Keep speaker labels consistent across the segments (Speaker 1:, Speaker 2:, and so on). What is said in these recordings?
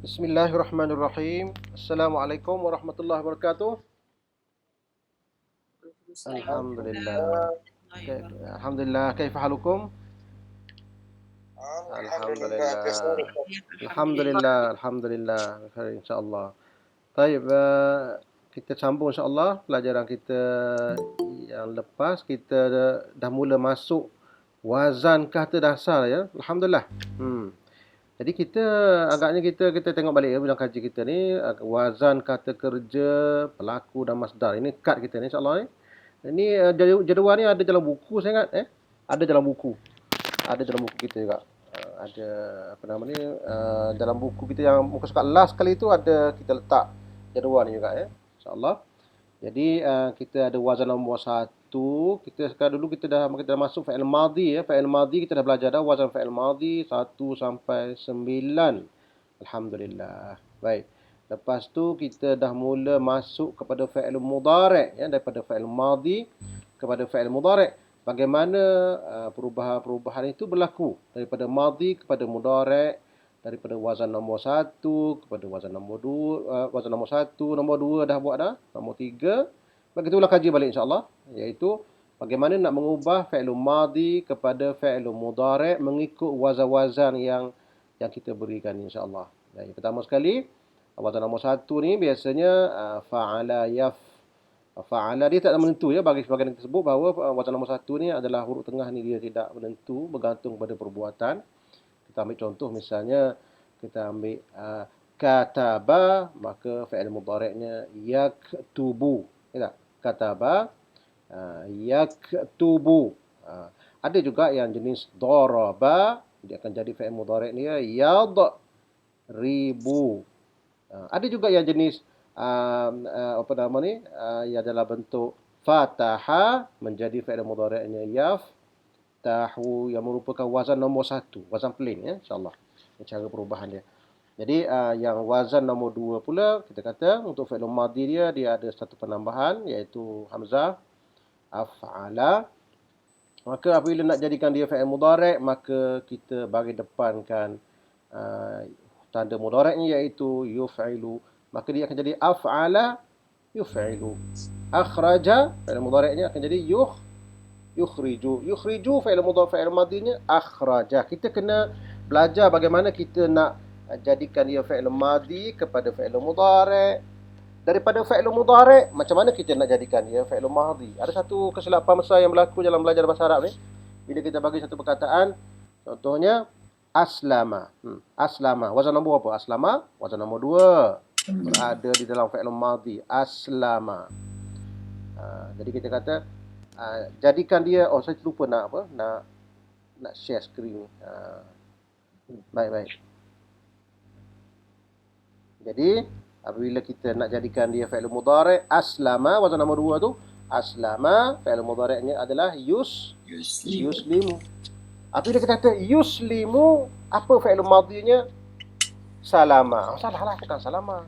Speaker 1: Bismillahirrahmanirrahim. Assalamualaikum warahmatullahi wabarakatuh.
Speaker 2: Waalaikumsalam
Speaker 1: Alhamdulillah.
Speaker 2: warahmatullahi wabarakatuh.
Speaker 1: Alhamdulillah. Kaifa halukum?
Speaker 3: Alhamdulillah,
Speaker 1: Alhamdulillah.
Speaker 3: كيف
Speaker 2: Ya, alhamdulillah.
Speaker 1: Alhamdulillah. Alhamdulillah. Khair insyaAllah. Baik, kita sambung insyaAllah pelajaran kita yang lepas. Kita dah mula masuk wazan kata dasar ya. Alhamdulillah. Jadi agaknya kita tengok balik ya bilang kaji kita ni wazan kata kerja, pelaku dan masdar. Ini kad kita ni insya-Allah ni. Ini jadual ni ada dalam buku saya ingat Ada dalam buku. Ada dalam buku kita juga. Ada apa nama ni dalam buku kita yang muka surat last kali tu ada kita letak jadual ni juga ya. Insya-Allah. Jadi kita ada wazan nombor 1. Sekarang dulu kita dah masuk fa'il madhi ya. Fa'il madhi kita dah belajar dah wazan fa'il madhi 1 sampai 9. Alhamdulillah. Baik. Lepas tu kita dah mula masuk kepada fa'il mudhari' ya, daripada fa'il madhi kepada fa'il mudhari'. Bagaimana perubahan-perubahan itu berlaku daripada madhi kepada mudhari', daripada wazan nombor 1 kepada wazan nombor 2, wazan nombor 1, nombor 2 dah buat dah, nombor 3. Begitulah kaji balik insya-Allah, iaitu bagaimana nak mengubah fi'il madhi kepada fi'il mudhari' mengikut wazan-wazan yang kita berikan insya-Allah. Yang pertama sekali, wazan nombor 1 ni biasanya fa'ala yaf. Fa'ala dia tak menentu ya, bagi sebagian kita sebut bahawa wazan nombor 1 ni adalah huruf tengah ni dia tidak menentu, bergantung pada perbuatan. Kita ambil contoh misalnya kita ambil kataba, maka fi'il mudhari'nya yaktubu. Ya tak? Kataba yaktubu. Ada juga yang jenis daraba, dia akan jadi fi'il mudhari' dia yadribu. Ada juga yang jenis apa nama ni yang dalam bentuk fataha menjadi fi'il mudhari'nya tahu yang merupakan wazan nombor 1, wazan plain ya insya-Allah. Cara perubahan dia. Jadi yang wazan nombor 2 pula kita kata untuk fi'il madhi dia ada satu penambahan iaitu hamzah af'ala. Maka apabila nak jadikan dia fi'il mudhari' maka kita bagi depankan tanda mudhari'nya iaitu yuf'ilu. Maka dia akan jadi af'ala yuf'ilu. Akhraja fi'il mudhari'nya akan jadi yukhriju. Yukhriju fi'il mudhari' fi'il madhinya akhraja. Kita kena belajar bagaimana kita nak jadikan dia fi'il madhi kepada fi'il mudhari'. Daripada fi'il mudhari' macam mana kita nak jadikan dia fi'il madhi? Ada satu kesilapan besar yang berlaku dalam belajar bahasa Arab ni. Bila kita bagi satu perkataan, contohnya aslama. Aslama. Wazan nombor apa? Aslama. Wazan nombor 2. Berada di dalam fi'il madhi. Aslama. Jadi kita kata jadikan dia, saya lupa nak share screen ni. Baik. Jadi apabila kita nak jadikan dia fi'il mudhari' aslama, wazan nombor 2 tu aslama, fi'il mudhari'nya adalah yuslimu. Apabila kita kata yuslimu, apa fi'il madhinya? Salama. Salahlah, bukan salama.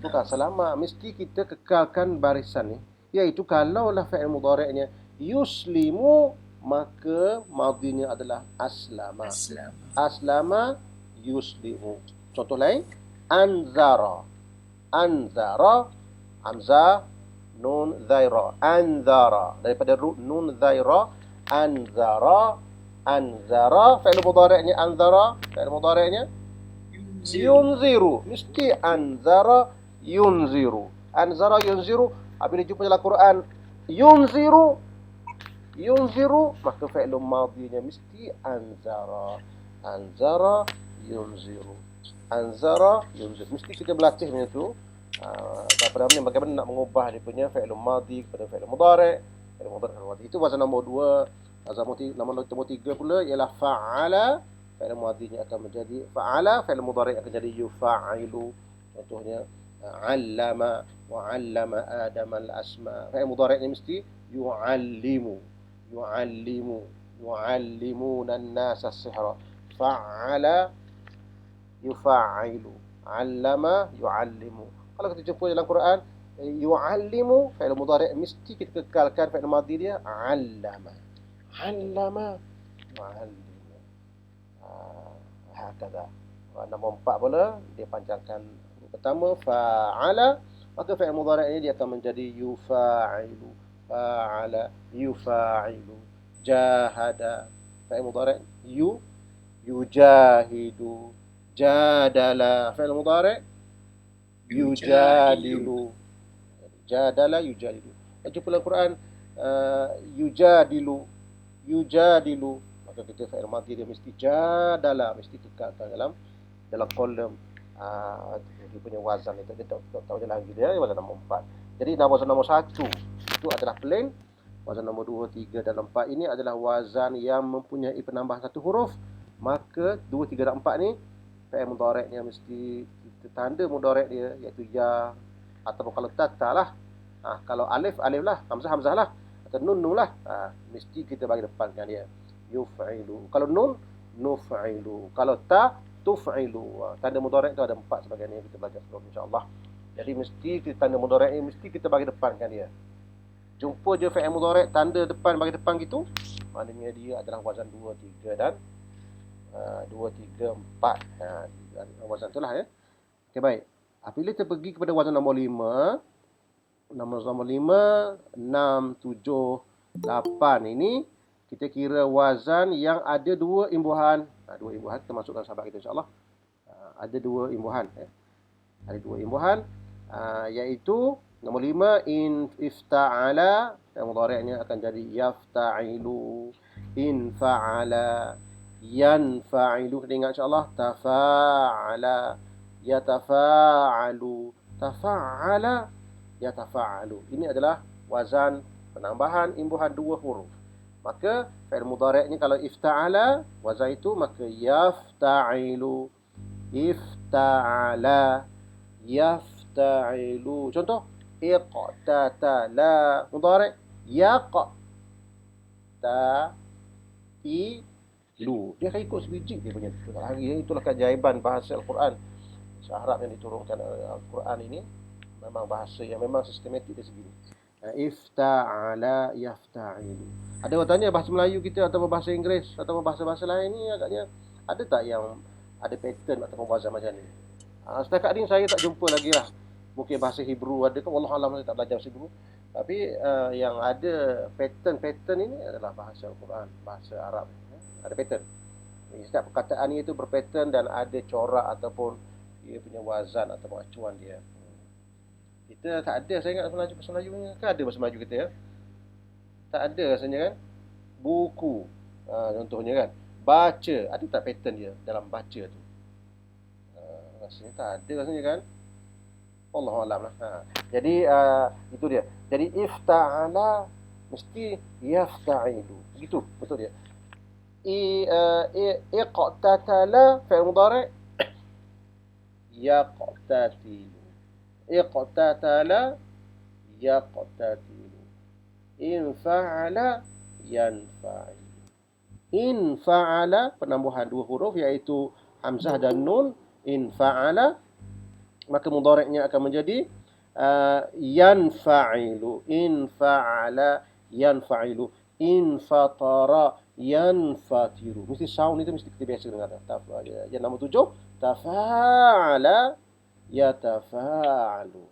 Speaker 1: Bukan salama. Mesti kita kekalkan barisan ni. Iaitu kalaulah fi'il mudhari'nya yuslimu, maka madhinya adalah aslama. Aslama yuslimu. Contoh lain, anzara. Anzara, hamzah, nun zaira. Anzara. Daripada nun zaira, anzara. Anzara, fi'il mudhari'nya anzara. Fi'il mudhari'nya yunziru. Mesti anzara yunziru. Anzara yunziru. Apabila jumpa dalam Quran yunziru, maka fi'il madhinya mesti anzara. Anzara yunziru. Anzara yunziru. Mesti kita berlatih macam tu. Bagaimana nak mengubah dia punya fi'il madhi kepada fi'il mudhari'. Fi'il mudhari' itu wazan nombor 2. Wazan nombor 3 pula ialah fa'ala. Fi'il madhinya akan menjadi fa'ala, fi'il mudhari' akan jadi yufa'ilu. Contohnya 'allama wa 'allama adama al-asma. Fi'il mudhari'nya mesti yu'allimu. Yu'allimuna an-nasa as-sihra. Fa'ala yufa'ilu. 'Allama yu'allimu. Kalau kita jumpa dalam Quran yu'allimu, fi'il mudhari' mesti kita kekalkan fi'il madhi dia 'allama. 'Allama yu'allimu. Hakadha. Nombor 4 pula dia panjangkan pertama fa'ala, maka fi'il mudhari' ini dia akan menjadi yufa'ilu. Fa'ala yufa'ilu. Jahada fi'il mudhari' yujahidu. Jadala fi'il mudhari' yujadilu. Jadala yujadilu. Jumpa dalam Quran yujadilu. Maka kita fi'il madhi dia mesti jadala, mesti kekalkan dalam kolom dia punya wazan itu. Dia tahu je lagi dia wazan nombor 4. Jadi wazan nombor 1 itu adalah plain. Wazan nombor 2, 3 dan 4 ini adalah wazan yang mempunyai penambahan satu huruf. Maka 2, 3 dan 4 ni fi'il mudhari'nya mesti kita tanda mudhari' dia iaitu ya, ataupun kalau ta lah. Kalau alif lah, hamzah lah, atau nun lah. Mesti kita bagi depankan dia. Yuf'ilu. Kalau nun nuf'ilu. Kalau ta tuf'ilu. Tanda mudhari' itu ada 4 sebagainya kita belajar sebelum insya-Allah. Jadi mesti kita tanda mudhari' ini mesti kita bagi depankan dia. Jumpa je fi'il mudhari' tanda depan bagi depan gitu, maknanya dia adalah wazan 2, 3 dan 2, 3, 4. Wazan itulah ya. Okey, baik. Apabila kita pergi kepada wazan nombor 5, nombor 5, 6, 7, 8 ini kita kira wazan yang ada 2 imbuhan. 2 imbuhan kita masukkan sahabat kita insya-Allah. Ada 2 imbuhan ya. Ada 2 imbuhan iaitu nombor 5 in ifta'ala, yang mudhari'nya akan jadi yafta'ilu, in fa'ala, yanfa'ilu. Kita ingat insya-Allah tafa'ala, yatafa'alu, tafa'ala, yatafa'alu. Ini adalah wazan penambahan imbuhan 2 huruf. Maka fi'il mudhari'nya kalau ifta'ala wazan itu, maka yafta'ilu, ifta'ala, yafta'ilu. Contoh iqtatala mudhari' yaqtailu. Dia akan ikut sebiji dia punya lagi. Itulah keajaiban bahasa Al-Quran. Bahasa Arab yang diturunkan Al-Quran ini memang bahasa yang memang sistematik dia segini. Ifta'ala yafta'ilu. Ada orang tanya bahasa Melayu kita atau bahasa Inggeris atau bahasa-bahasa lain ni agaknya ada tak yang ada pattern atau wazan macam ni? Setakat ini saya tak jumpa lagi lah. Mungkin bahasa Hebrew ada ke, wallahualam, saya tak belajar bahasa Hebrew. Tapi yang ada pattern ini adalah bahasa Al-Quran, bahasa Arab. Ada pattern. Setiap perkataan itu berpattern dan ada corak ataupun dia punya wazan atau acuan dia. Kita tak ada, saya ingat bahasa Melayu ni. Kan ada bahasa Melayu kita ya? Tak ada rasanya kan? Buku. Contohnya kan? Baca. Ada tak pattern dia dalam baca tu? Rasanya tak ada rasanya kan? Wallahualam lah. Jadi itu dia. Jadi ifta'ala mesti yafta'ilu. Begitu, betul dia. Iqtatala fi'il mudhari' yaqtatilu. Iqtatala yaqtatilu. In fa'ala yanfa'ilu. In fa'ala penambahan 2 huruf iaitu hamzah dan nun. In fa'ala maka mudhari'nya akan menjadi yanfa'ilu. In fa'ala yanfa'ilu. In fatara yanfatiru. Mesti sound itu mesti kita biasa dengar. Yang nombor 7 tafa'ala yatafa'alu.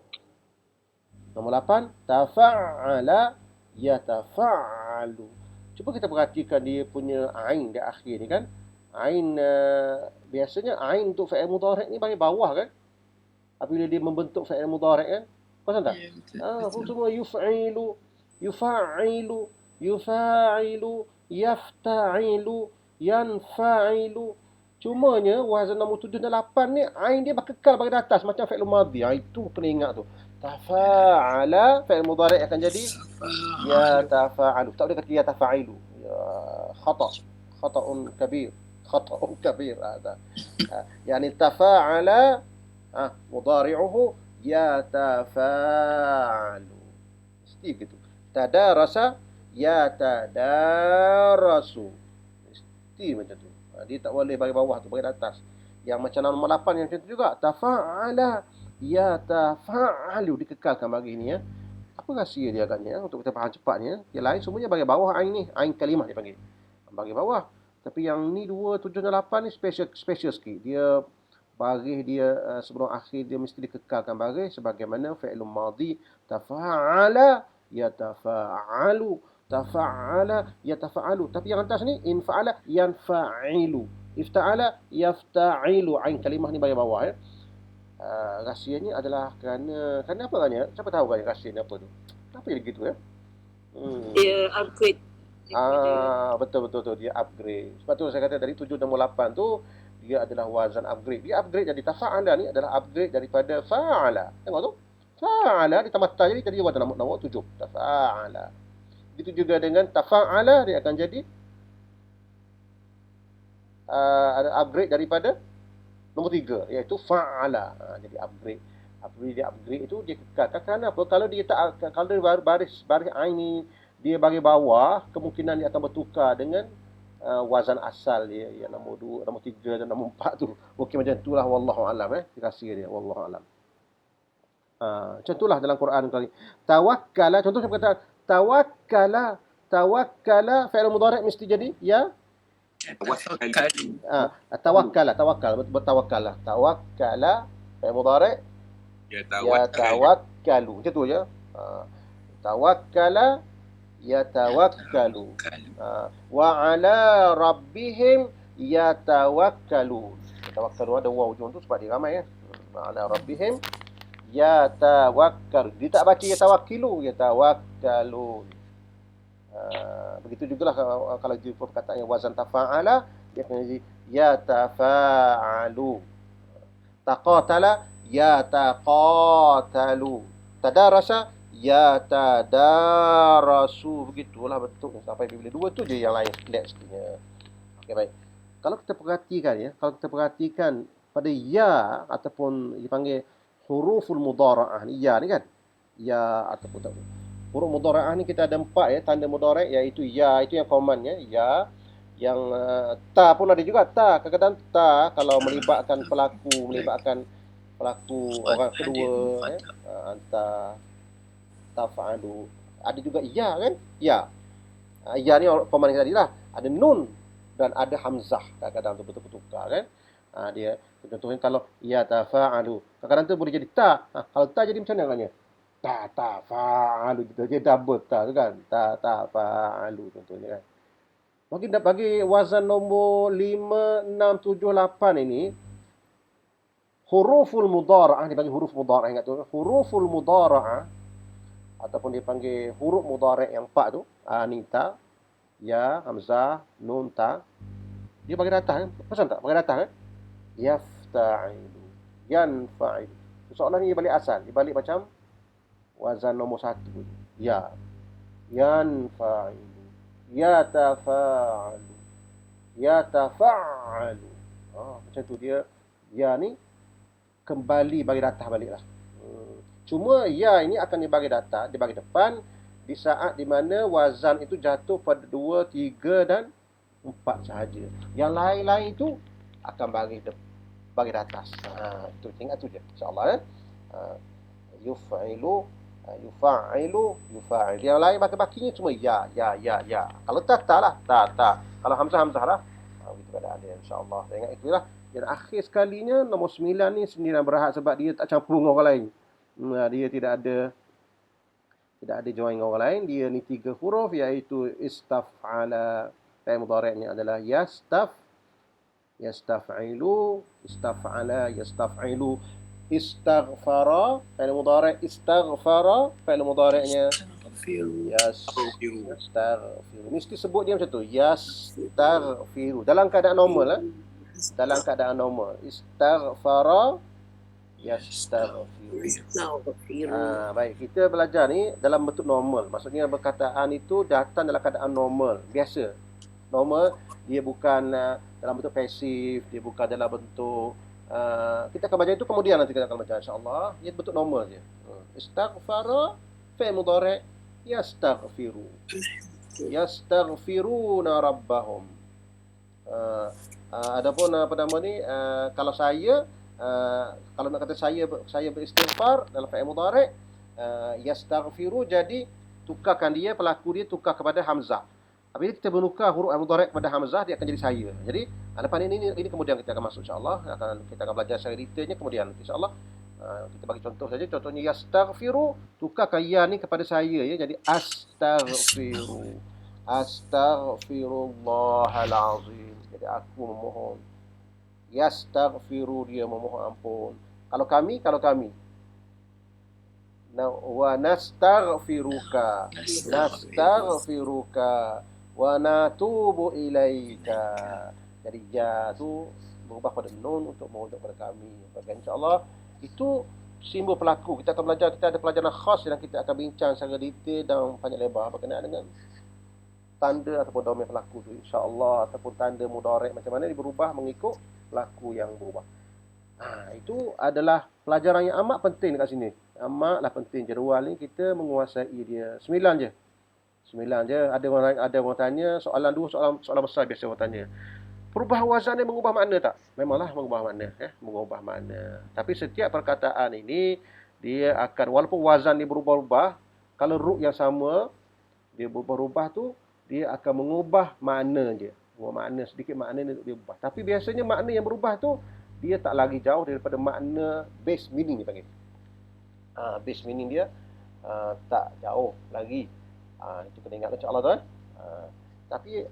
Speaker 1: Nombor 8 tafa'ala yatafa'alu. Cuba kita perhatikan dia punya ain di akhir ni kan. Ain biasanya ain untuk fi'il mudhari' ni bagi bawah kan. Apabila dia membentuk fi'il mudhari' kan. Perasan tak?
Speaker 2: Ya, betul.
Speaker 1: Semua yuf'ilu, yufa'ilu, yufa'ilu, yafta'ilu, yanfa'ilu. Cumanya wazan nombor 7 dan 8 ni ain dia berkekal bagi atas macam fi'il madhi. Itu kena ingat tu. Tafa'ala fi'il mudhari' akan jadi ya tafa'alu. Tak boleh kata ya tafa'ilu. Ya khata'un kabir. Khata'un kabir ada. Yani tafa'ala mudhari'uhu yatafa'alu. Mesti gitu. Tadarasa yatadarasu. Mesti macam tu. Dia tak boleh bagi bawah tu, bagi atas. Yang macam nombor 8 yang macam tu juga. Tafa'ala yatafa'alu. Dikekalkan bagi ni ya. Apa rahsia dia agaknya untuk kita faham cepatnya? Yang lain semuanya bagi bawah ain ni. Ain kalimah dia panggil. Bagi bawah. Tapi yang ni 2, 7 dan 8 ni special sikit. Dia Baris dia sebelum akhir dia mesti dikekalkan baris sebagaimana fi'lun madhi tafa'ala yatafa'alu, tafa'ala yatafa'alu. Tapi yang atas ni infa'ala yanfa'ilu, ifta'ala yafta'ilu. Ain kalimah ni bagian bawah ya. Rahsianya adalah kerana apa kan ya? Siapa tahu kan rahsianya apa tu? Kenapa jadi gitu ya?
Speaker 3: Dia upgrade
Speaker 1: Betul dia upgrade. Sebab tu saya kata dari 768 tu dia adalah wazan upgrade. Dia upgrade jadi tafa'ala ni adalah upgrade daripada fa'ala. Tengok tu. Fa'ala ditambah ta jadi wazan nombor 7. Tafa'ala. Begitu juga dengan tafa'ala dia akan jadi upgrade daripada nombor 3 iaitu fa'ala. Jadi upgrade. Upgrade itu dia kekalkan. Kerana apa? Kalau dia tak, kalau dia baris ain ni dia bagi bawah, kemungkinan dia akan bertukar dengan wazan asal dia yang nombor 2, nombor 3 dan nombor 4 tu. Okey, macam itulah wallahu alam rahsia dia wallahu alam. Macam itulah dalam Quran kali. Tawakkala, contoh saya kata tawakkala fi'il mudhari' mesti jadi ya tawakkala bertawakkal. Tawakkala fi'il mudhari' yatawakkalu. Macam tu je. Tawakkala yatawakkalu. Wa ala rabbihim yatawakkalun. Yatawakkalu ada waw ujung tu sebab dia ramai ya. Wa ala rabbihim yatawakkalu. Dia tak baca yatawakkilu, yatawakkalun. Begitu jugalah kalau dia perkataan yang wazan tafa'ala dia akan jadi yatafa'alu. Taqatala yataqatalu. Tadarasa yatadarasu. Begitulah bentuknya sampai bila 2 tu je yang lain clear sikitnya. Okey, baik. Kalau kita perhatikan pada ya ataupun dipanggil huruful mudhara'ah ni ya ni kan. Ya ataupun tak. Huruf mudhara'ah ni kita ada 4 ya, tanda mudhari' iaitu ya, itu yang common ya. Yang ta pun ada juga ta. Kadang-kadang ta kalau melibatkan pelaku orang kedua ya. Anta tafa'alu. Ada juga ya kan? Ya. Ya ni common tadi lah. Ada nun dan ada hamzah. Kadang-kadang tu betul-betul tukar kan? Dia contohnya kalau ya tafa'alu. Kadang-kadang tu boleh jadi ta. Kalau ta jadi macam mana katanya? Ta fa'alu gitu je, double ta tu kan. Ta fa'alu contohnya kan. Bagi wazan nombor 5, 6, 7, 8 ini huruful mudhara'ah dipanggil huruf mudhara'ah, ingat tu. Huruful mudhara'ah ataupun dipanggil huruf mudhari' yang 4 tu, ni ta, ya, hamzah, nun, ta. Dia bagi datang kan? Pasal tak? Bagi datang kan? Yafta'ilu, yanfa'ilu. Soalan ni dia balik asal, dia balik macam wazan nombor 1. Ya. Yanfa'ilu. Yatafa'alu. Yatafa'alu. Macam tu dia. Ya ni kembali bagi datah baliklah. Cuma ya ini akan dibagi datah, dibagi depan di saat di mana wazan itu jatuh pada 2, 3 dan 4 sahaja. Yang lain-lain itu akan bagi datah. Itu ingat tu je insya-Allah Yuf'ilu, yufa'il. Yang lain baki-bakinya cuma ya. Kalau ta lah. Kalau hamzah lah. Begitu keadaan dia insya-Allah. Ingat itulah. Dan akhir sekalinya nombor 9 ni sendirian berhad sebab dia tak campur dengan orang lain. Dia tidak ada join dengan orang lain. Dia ni 3 huruf iaitu istaf'ala. Fi'il mudhari'nya adalah yastaf'ilu, istaf'ala, yastaf'ilu. Istaghfara, fi'il mudhari', istaghfara, fi'il mudhari'nya yastaghfiru. Mesti sebut dia macam tu, yastaghfiru. Dalam keadaan normal istaghfara, yastaghfiru. Baik, kita belajar ni dalam bentuk normal. Maksudnya perkataan itu datang dalam keadaan normal, biasa. Normal, dia bukan dalam bentuk pasif, dia bukan dalam bentuk kita akan baca itu kemudian nanti kita akan baca insya-Allah. Ia bentuk normal je. Istaghfara fi'il mudhari' yastaghfiru. Yastaghfiruna rabbahum. Adapun apa nama ni kalau saya kalau nak kata saya beristighfar dalam fi'il mudhari' yastaghfiru, jadi tukarkan dia, pelaku dia tukar kepada hamzah. Apabila kita menukar huruf al-mudhari' pada hamzah, dia akan jadi saya. Jadi lepas ini kemudian kita akan masuk insya-Allah, kita akan belajar secara detailnya kemudian insya-Allah. Kita bagi contoh saja. Contohnya yastaghfiru, tukarkan ya ni kepada saya ya, jadi astaghfiru. Astaghfirullahal azim. Jadi aku memohon. Yastaghfiru, dia memohon ampun. Kalau kami wa nastaghfiruka. Nastaghfiruka wa natubu ilaika. Jadi ya tu berubah pada nun untuk merujuk pada kami. Bagi insya-Allah itu simbol pelaku. Kita akan belajar, kita ada pelajaran khas yang kita akan bincang secara detail dan panjang lebar berkenaan dengan tanda ataupun domain pelaku tu insya-Allah, ataupun tanda mudhari' macam mana dia berubah mengikut pelaku yang berubah. Itu adalah pelajaran yang amat penting dekat sini. Amatlah penting. Jadual ni kita menguasai dia. 9 je. Ada orang tanya soalan dua, soalan besar biasa orang tanya. Perubahan wazan ni mengubah makna tak? Memanglah mengubah makna, mengubah makna. Tapi setiap perkataan ini dia akan, walaupun wazan dia berubah-ubah, kalau ruk yang sama dia berubah-ubah tu, dia akan mengubah makna je. Makna sedikit, makna dia berubah. Tapi biasanya makna yang berubah tu dia tak lagi jauh daripada makna base meaning dia panggil. Base meaning dia tak jauh lagi. Itu kena ingat insya-Allah tuan. Tapi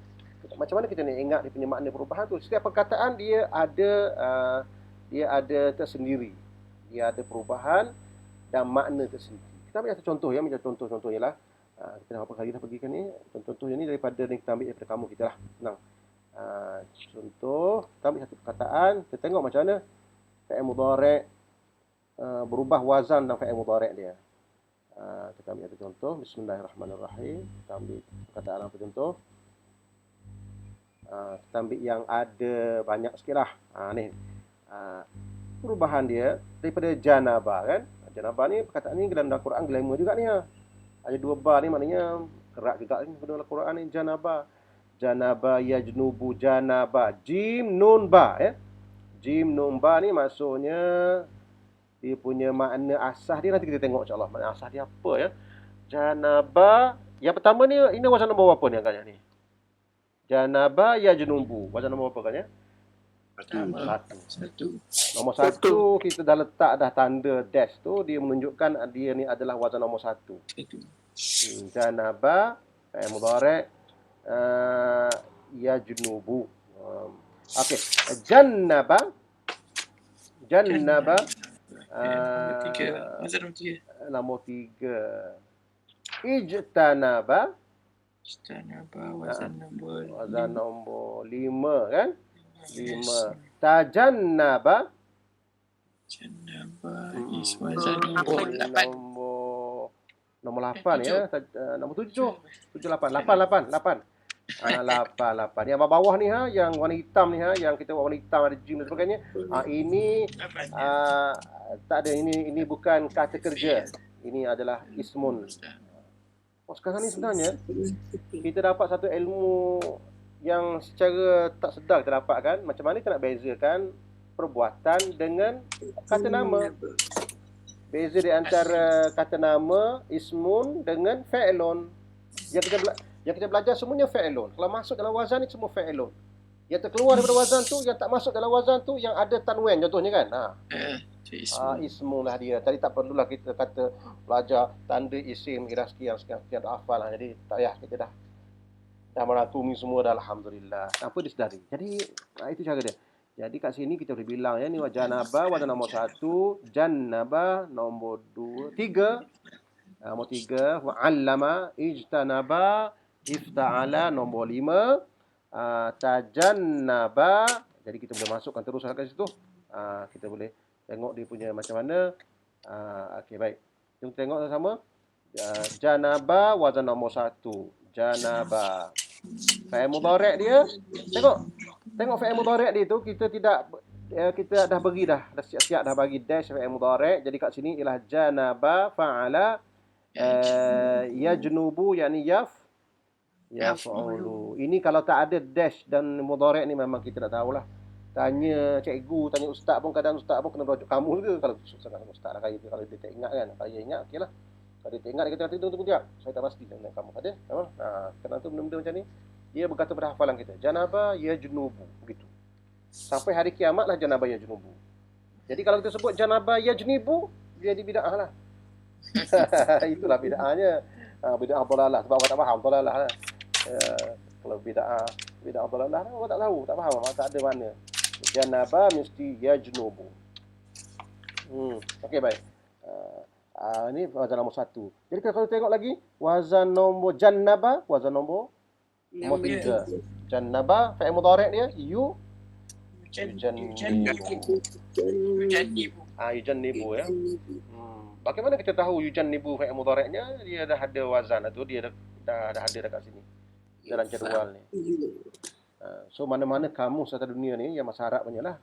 Speaker 1: macam mana kita nak ingat dia punya makna perubahan tu? Setiap perkataan dia ada tersendiri. Dia ada perubahan dan makna tersendiri. Kita ambil satu contoh ya, macam contoh ialah kita dah berapa kali dah pergikan ni. Contoh-contohnya ni daripada ni kita ambil daripada kamu kita lah. Senang. Contoh, kita ambil satu perkataan, kita tengok macam mana fi'il mudhari' berubah wazan dan fi'il mudhari' dia. Kita ambil satu contoh. Bismillahirrahmanirrahim. Kita ambil perkataan apa contoh? Kita ambil yang ada banyak sikit lah. Ni. Perubahan dia daripada janabah kan. Janabah ni, perkataan ni dalam Al-Quran glamour juga ni. Ada 2 ba ni, maknanya kerak juga ni dalam Al-Quran ni. Janabah. Janabah yajnubu janabah. Jim nun ba ya. Jim nun ba ni maksudnya dia punya makna asas dia, nanti kita tengok insya-Allah makna asas dia apa ya. Janabah, yang pertama ni, ini wazan nombor berapa ni agaknya ni? Janabah yajnubu. Wazan nombor berapa agaknya? Satu. Nombor 1 kita dah letak dah tanda dash tu, dia menunjukkan dia ni adalah wazan nombor 1. Janabah fi'il mudhari' yajnubu. Okey. Jannaba nombor 3. Ijtanaba wazan nombor 5 kan? 5. Tajannaba
Speaker 2: Wazan nombor 8.
Speaker 1: Nombor 8 ya. Nombor 7. 8. 8. Yang bawah ni yang warna hitam ni yang kita buat warna hitam ada jim dan sebagainya. Ini tak ada, ini bukan kata kerja. Ini adalah ismun. Sekarang ni sebenarnya kita dapat satu ilmu yang secara tak sedar kita dapat kan. Macam mana kita nak bezakan perbuatan dengan kata nama. Beza di antara kata nama ismun dengan fa'ilun. Yang kita belajar semuanya fa'ilun. Kalau masuk dalam wazan ni semua fa'ilun. Yang terkeluar daripada wazan tu, yang tak masuk dalam wazan tu, yang ada tanwin contohnya kan. Ismun lah dia. Tadi tak perlulah kita kata belajar tanda isim, ira sekian dah hafal lah. Jadi tak payah, kita dah merangkumi semua dah, alhamdulillah. Tanpa disedari. Jadi itu cara dia. Jadi kat sini kita boleh bilang ya, ni janabah wazan nombor 1, jannabah nombor 2, 3. Nombor 3, wa'allama, ijtanaba, ifta'ala nombor 5, tajannaba. Jadi kita boleh masukkan terus kat situ. Kita boleh tengok dia punya macam mana. Okey, baik. Jom tengok sama-sama. Janabah wazan nombor 1. Janabah. Fa'il mudhari' dia. Tengok fa'il mudhari' dia tu, kita dah bagi dah siap-siap dah bagi dash fa'il mudhari'. Jadi kat sini ialah janaba fa'ala yajnubu, yakni yaf'ulu. Ini kalau tak ada dash dan mudhari' ni memang kita tak tahulah. Tanya cikgu, tanya ustaz pun, kadang ustaz pun kena merujuk kamu ke. Kalau sangat ustaz lah kaya, kalau dia tak ingat kan. Kalau dia ingat okeylah. Kalau dia tak ingat, dia kata tunggu sekejap. Saya tak pasti dengan kamu ada. Kenapa tu benda-benda macam ni? dia berkata pada hafalan kita, janaba yajnubu, begitu. Sampai hari kiamatlah janaba yajnubu. Jadi kalau kita sebut janaba yajnibu, dia jadi bid'ah lah. Itulah bid'ahnya. Bid'ah dhalalah, sebab orang tak faham dhalalah lah. Kalau bid'ah dhalalah, orang tak tahu, tak faham, tak ada makna. Janaba mesti yajnubu. Okey, baik. Ini wazan nombor 1. Jadi kalau tengok lagi, wazan nombor jannaba, wazan nombor 3. Jannaba, fa'il mudhari' dia, yujannibu. Yujannibu ya. Bagaimana kita tahu yujannibu fa'il mudhari'nya? Dia dah ada wazan atau dia dah ada dekat sini. Dalam jadual ni. So mana-mana kamus atas dunia ni yang bahasa Arab punya lah.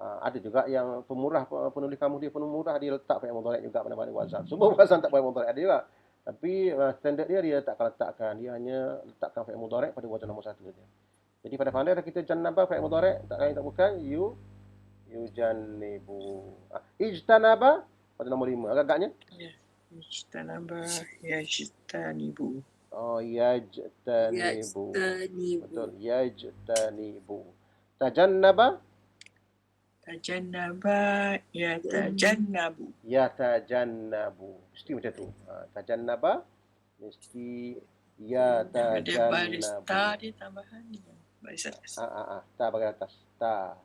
Speaker 1: Ada juga yang pemurah, penulis kamus dia pemurah, dia letak fa'il mudhari' juga mana-mana wazan. Semua wazan tak fa'il mudhari' ada juga. Tapi standard dia tak akan letakkan. Dia hanya letakkan fa'il mudhari' pada wazan nombor 1 saja. Jadi pada pandai dah kita jannaba fa'il mudhari' tak lain tak bukan yujannibu. Ijtanaba pada nombor 5 agak-agaknya.
Speaker 2: Ijtanaba yajtanibu.
Speaker 1: Yajtanibu. Betul, yajtanibu. Tajannaba
Speaker 2: Yatajannabu.
Speaker 1: Mesti macam tu. Tajannaba mesti
Speaker 2: Ada baris
Speaker 1: yatajannabu.
Speaker 2: ta dia tambahan dia. Baris atas.
Speaker 1: Ta bagian atas. Ta.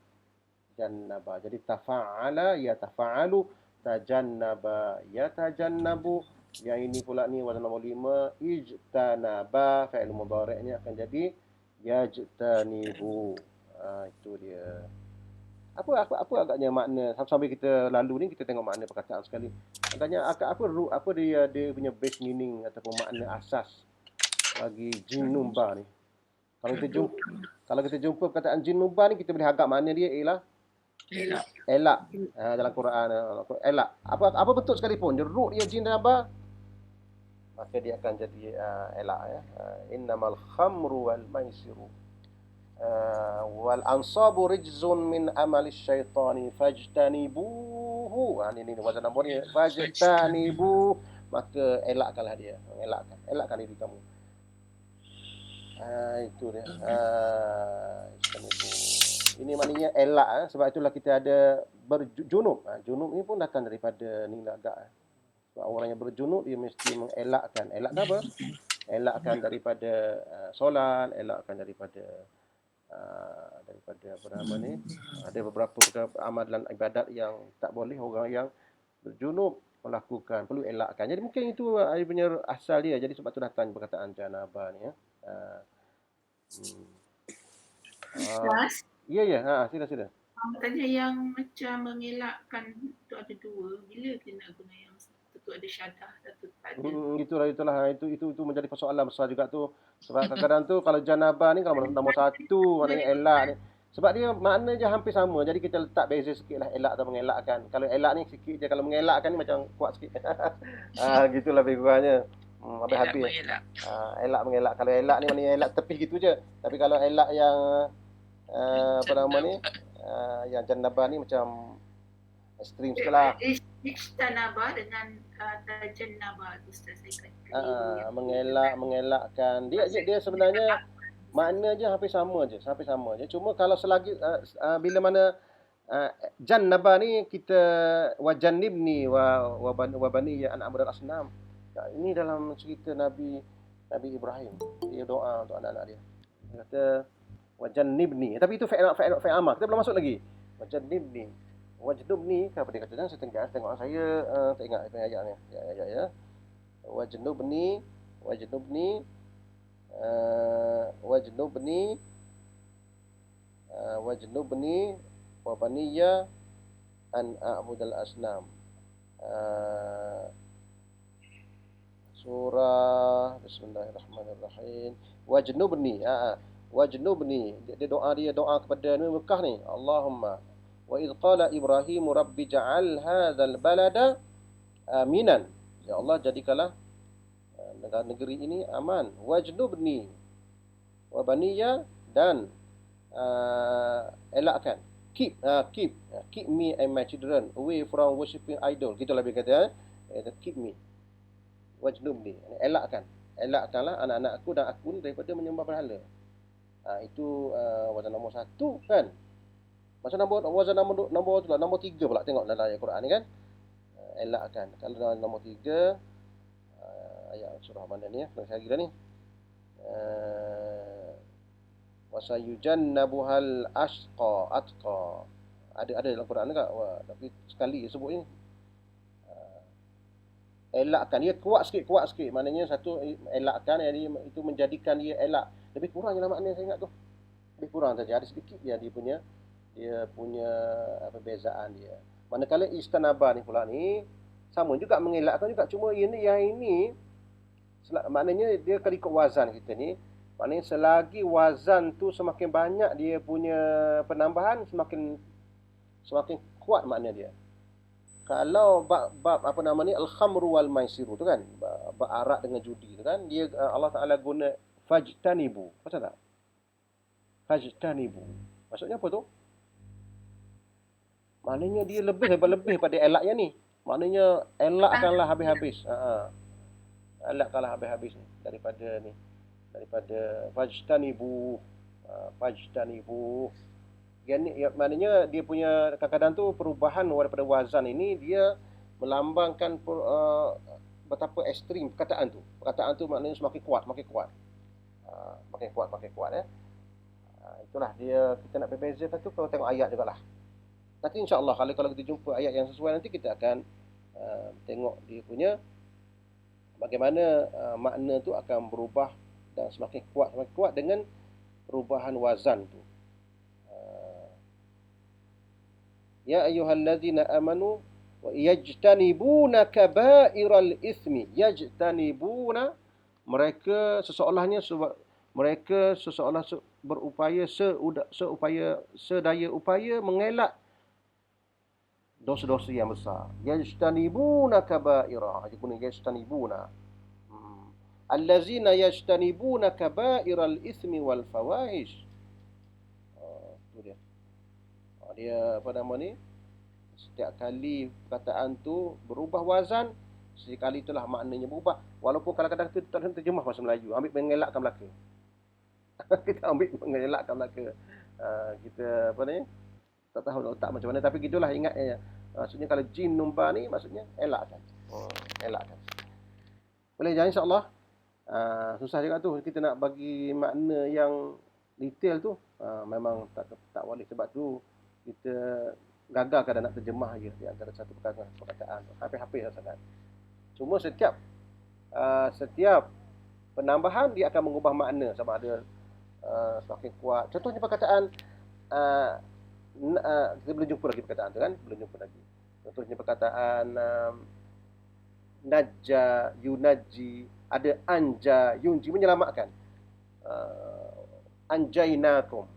Speaker 1: Jannaba. Jadi tafa'ala yatafa'alu. Tajannaba yatajannabu. Yang ini pula ni wazan nombor 5. Ijtanaba. Fa'il mudhari'nya akan jadi yajtanibu. Itu dia. Apa agaknya makna sambil kita lalu ni kita tengok makna perkataan sekali. Agaknya apa dia punya base meaning ataupun makna asas bagi jinnumba ni. Kalau kita jumpa perkataan jinnumba ni kita boleh agak makna dia ialah elak. Dalam Quran elak. Apa bentuk sekalipun dia root dia jin dan apa, maka dia akan jadi elak ya. Innamal khamru wal maisiru wal ansabu rijzun min amali syaitani fajtanibuhu. Ini wazan nombor ni, fajtanibu, maka elakkanlah dia, elakkan diri kamu. Itu dia. Ini maknanya elak. Sebab itulah kita ada berjunub. Junub ni pun datang daripada ni agak. Sebab orang yang berjunub dia mesti mengelakkan. Elakkan apa? Elakkan daripada solat, elakkan daripada apa nama ni, ada beberapa amalan ibadat yang tak boleh orang yang berjunub melakukan, perlu elakkan. Jadi mungkin itu punya asal dia. Jadi sebab tu datang perkataan janabah ni ya. Ya, sila.
Speaker 3: Tanya yang macam mengelakkan tu ada dua. Bila kita nak guna yang satu ada syadah, satu tak ada.
Speaker 1: Itulah. Itu menjadi persoalan besar juga tu. Sebab kadang-kadang tu kalau janabah ni kalau nombor 1 maknanya elak ni. Sebab dia makna je hampir sama. Jadi kita letak beza sikit lah elak atau mengelakkan. Kalau elak ni sikit je. Kalau mengelakkan ni macam kuat sikit. Gitulah lebih kurangnya. Habis-habis. Elak mengelak. Kalau elak ni maknanya elak tepi gitu je. Tapi kalau elak yang apa nama ni, yang janabah ni macam ekstrim sikit lah.
Speaker 3: Ijtanaba dengan tajannaba Ustaz saya kata.
Speaker 1: Mengelakkan. Dia sebenarnya makna je hampir sama je. Cuma kalau selagi bila mana jannaba ni kita wajannibni wa bani ya an abdul asnam. Ini dalam cerita Nabi Ibrahim. Dia doa untuk anak-anak dia. Dia kata wajannibni. Tapi itu fa'il amar. Kita belum masuk lagi. Wajannibni. Wajnubni, apa dia kata? Saya tengok saya tak ingat apa ayat ni. Ya. Wajnubni wa baniya an a'budal asnam. Surah Bismillahirrahmanirrahim. Wajnubni. Dia doa kepada Mekah ni. Allahumma wa idh qala Ibrahim rabbi ja'al hadzal balada aminan. Ya Allah, jadikanlah negeri ini aman. Wajnubni wa baniya, dan elakkan, keep me and my children away from worshipping idol. Gitulah dia kata, keep me. Wajnubni, elakkanlah anak-anakku dan aku ni daripada menyembah berhala. Itu wazan nombor 1 kan. Macam wazan nombor tu lah, nombor 3 pula tengok dalam ayat Quran ni kan. Elakkan. Kalau dalam nombor 3 ayat surah mana ni ya? Lagi dah ni. Wasayujannabuhal atqa. Ada dalam Quran tak? Wah, tapi sekali dia sebut ni. Elakkan. Dia kuat sikit. Maknanya satu elakkan, jadi itu menjadikan dia elak. Lebih kurang je lah maknanya saya ingat tu. Lebih kurang saja. Ada sedikit dia punya perbezaan dia. Manakala istanaba ni pula ni sama juga mengelakkan juga, cuma yang ini maknanya dia kalau ikut wazan kita ni, maknanya selagi wazan tu semakin banyak dia punya penambahan, semakin kuat makna dia. Kalau bab apa nama ni, al-khamru wal maisiru tu kan, bab arak dengan judi tu kan, dia Allah Taala guna fajtanibu. Betul tak? Fajtanibu. Maksudnya apa tu? Maknanya dia lebih pada elaknya ni. Maknanya elakkanlah habis-habis. Elakkanlah habis-habis ni daripada fajtanibu. Maknanya dia punya kadang-kadang tu perubahan daripada wazan ini dia melambangkan betapa ekstrim perkataan tu. Perkataan tu maknanya semakin kuat. Makin kuat ya. Itulah dia, kita nak berbezakan tu kalau tengok ayat jugalah. Nanti insya-Allah kalau kita jumpa ayat yang sesuai, nanti kita akan tengok dia punya bagaimana makna tu akan berubah dan semakin kuat dengan perubahan wazan tu. Ya ayyuhallazina amanu wa yajtanibuna kaba'iral ithmi. Yajtanibuna, mereka seseolahnya berupaya sedaya upaya mengelak dosa-dosa yang besar. Yajtanibuna kaba'ira. Dia guna yajtanibuna. Allazina yajtanibuna kaba'iral ithmi wal fawahish. Itu dia. Dia apa nama ni? Setiap kali perkataan tu berubah wazan, sekali itulah maknanya berubah. Walaupun kadang-kadang kita tak terjemah bahasa Melayu, ambil mengelakkan Melaka. Kita ambil mengelakkan Melaka. Kita apa ni? Tak tahu letak macam mana, tapi gitulah ingatnya. Maksudnya kalau jim numba ni maksudnya elakkan. Elakkan. Boleh jangan insya-Allah. Susah juga tu kita nak bagi makna yang detail tu. Memang tak boleh, sebab tu kita gagal kadang nak terjemah je di antara satu perkataan. Hampir-hampir sangat. Cuma setiap penambahan dia akan mengubah makna, sama ada semakin kuat. Contohnya perkataan kita belum jumpa lagi perkataan tu kan, Contohnya perkataan najja, yunaji, ada anja, yunji, menyelamatkan. Anjainakum,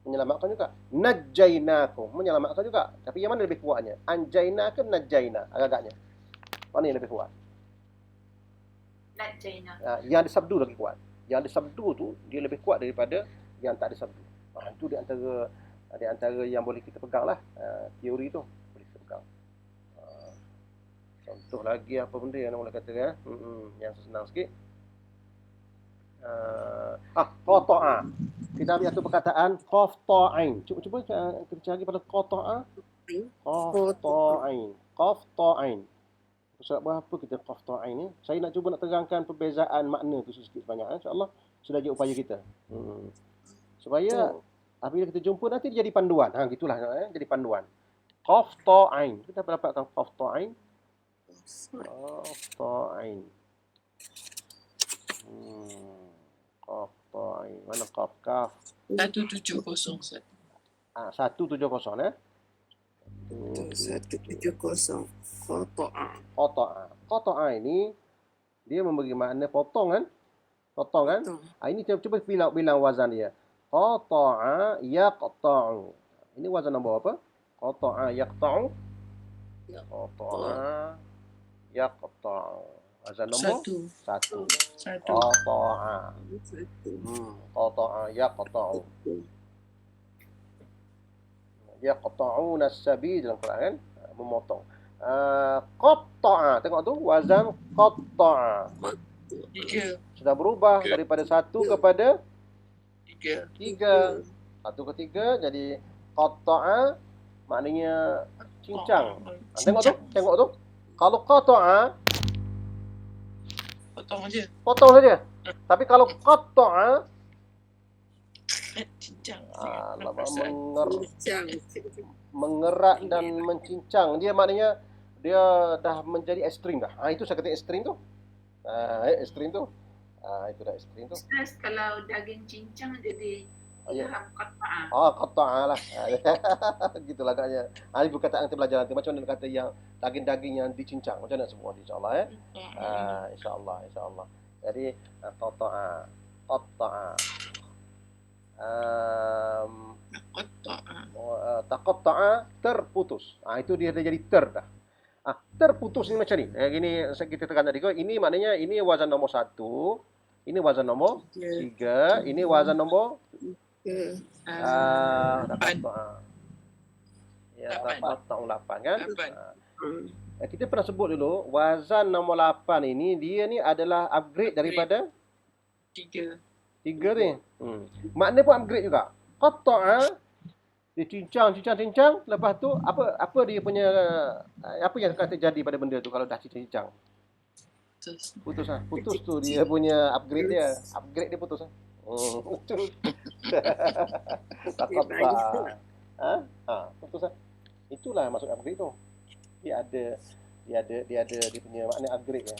Speaker 1: menyelamatkan juga. Najjainakum, menyelamatkan juga. Tapi yang mana lebih kuatnya? Anjainakum, najjaina, agak-agaknya. Mana yang lebih kuat?
Speaker 3: Najjaina.
Speaker 1: Yang ada sabdu lagi kuat. Yang ada sabdu tu dia lebih kuat daripada yang tak ada sabdu. Itu di antara yang boleh kita pegang lah. Teori tu boleh kita pegang. Contoh lagi apa benda yang boleh kata ya? Yang senang sikit. Qata'a. Kita ambil satu perkataan qafta'ain. Cuba kita cari pada qata'a. Qafta'ain. Surat berapa kita qafta'ain ni? Saya nak cuba nak terangkan perbezaan makna tu sikit banyak, insya-Allah. Sudah jadi upaya kita. Supaya apabila kita jumpa nanti dia jadi panduan. Gitulah jadi panduan. Qafta'ain. Kita dapatkan qafta'ain. Qafta'ain. Qafta'ain. Mana qaf? Kaf.
Speaker 2: 170.
Speaker 1: 170
Speaker 4: 170
Speaker 1: Qata'a ini dia memberi makna potong kan? Ini cuba bilang wazan dia. Qata'a yaqta'u. Ini wazan nombor apa? Qata'a yaqta'u. Qata'a yaqta'u. Wazan nombor 1. Qata'a. Qata'a yaqta'u. Yaqta'una as-sabil dalam Quran kan? Memotong. Qatta'a, tengok tu wazan qatta'a. Sudah berubah daripada 1 kepada Tiga. Satu ke tiga jadi qata'a maknanya cincang. Tengok tu, tengok tu. Kalau qata'a
Speaker 2: Potong aja.
Speaker 1: potong saja. Tapi kalau qata'a
Speaker 2: Cincang.
Speaker 1: mengerat dan mencincang. Dia maknanya dia dah menjadi ekstrim dah. Itu saya kata ekstrim tu. Ekstrim tu. Itu dah ekstrim tu.
Speaker 3: Ustaz, kalau daging cincang jadi
Speaker 1: Ya.
Speaker 3: ilham qata'ah.
Speaker 1: Qata'a lah. Gitulah agaknya. Ini perkataan kita belajar nanti. Macam mana nak kata yang daging-daging yang dicincang. Macam mana semua insya-Allah insya-Allah. Jadi qata'a. Taqatta'a terputus. Itu dia dah jadi ter dah. Terputus ni macam ni. Gini kita tekan tadi. Ini maknanya ini wazan nombor 1. Ini wazan nombor 3. Ini wazan nombor taqatta'a. Ya, taqatta'a 8 kan? Kita pernah sebut dulu wazan nombor 8 ini dia ni adalah upgrade daripada
Speaker 2: 3
Speaker 1: ni. Makna pun upgrade juga. Qata'a dia cincang. Lepas tu apa dia punya apa yang akan terjadi pada benda tu kalau dah cincang? Putus lah. Putus tu dia punya upgrade dia. Upgrade dia putus lah. Putus lah. Itulah maksud upgrade tu. Dia ada dia punya makna upgrade dia.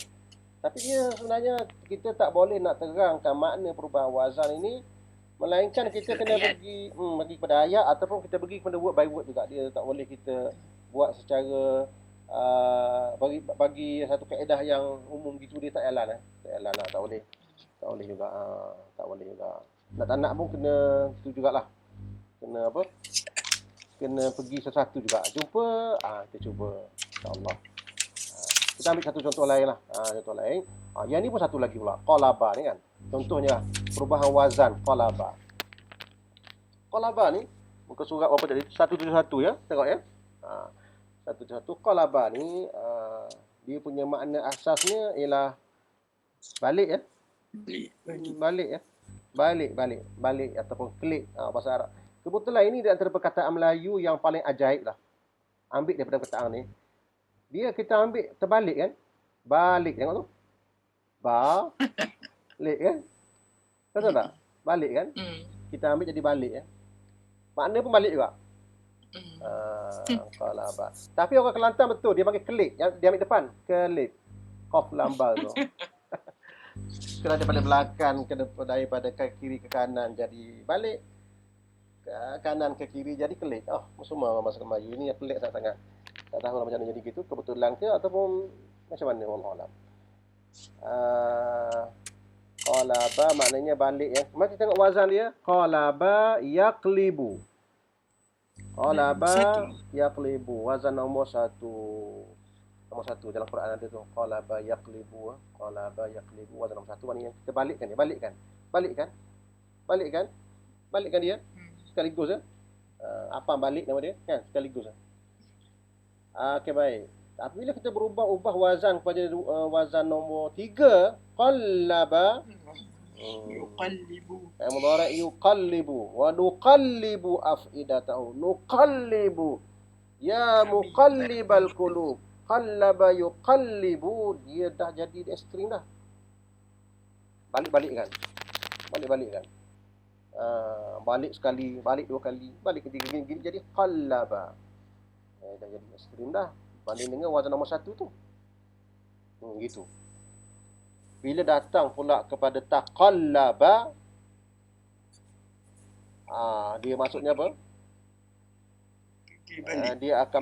Speaker 1: Tapi dia sebenarnya kita tak boleh nak terangkan makna perubahan wazan ini melainkan kita kena pergi kepada ayat ataupun kita pergi kepada word by word juga. Dia tak boleh kita buat secara bagi satu kaedah yang umum gitu dia tak jalan tak boleh juga tak boleh juga. Nak tak nak pun kena tu jugalah. Kena apa? Kena pergi satu-satu juga. Jumpa kita cuba insya-Allah. Kita ambil satu contoh lain lah. Contoh lain. Yang ni pun satu lagi pula. Qalaba ni kan. Contohnya perubahan wazan qalaba. Qalaba ni muka surat berapa tadi? 171 ya. Tengok ya. 171 qalaba ni dia punya makna asasnya ialah balik ya. Balik ataupun klik bahasa Arab. Kebetulan ini di antara perkataan Melayu yang paling ajaib lah. Ambil daripada perkataan ni. Kita ambil terbalik kan. Balik tengok tu. Balik kan. Tahu tak? Balik kan. Kita ambil jadi balik ya. Makna pun balik juga. Qalaba. Tapi orang Kelantan betul. Dia panggil kelik. Dia ambil depan. Kelik. Qaf lambal tu. Kalau daripada belakang daripada ke kiri ke kanan jadi balik. Ke kanan ke kiri jadi kelik. Semua masuk Melayu ni pelik sangat. Tak tahu macam mana jadi gitu, kebetulan ke ataupun macam mana, wallahu alam. Qalaba maknanya balik ya. Mari kita tengok wazan dia. Qalaba yaqlibu. Wazan nombor 1. Nombor 1 dalam Quran ada tu. Qalaba yaqlibu wazan nombor 1 maknanya kita balikkan dia, balikkan dia sekaligus ya. Apa balik nama dia kan sekaligus ya. Okey baik. Apabila kita ubah wazan kepada wazan nombor 3, qallaba
Speaker 2: yuqallibu.
Speaker 1: Mudhari' yuqallibu wa nuqallibu af'idatahu. Nuqallibu ya muqallibal qulub. Qallaba yuqallibu dia dah jadi ekstrim dah. Balik-balik kan. Balik sekali, balik dua kali, balik ketiga gini jadi qallaba. Dah jadi ekstrim dah banding dengan wazan nombor 1 tu. Gitu. Bila datang pula kepada taqallaba, dia maksudnya apa? Dia akan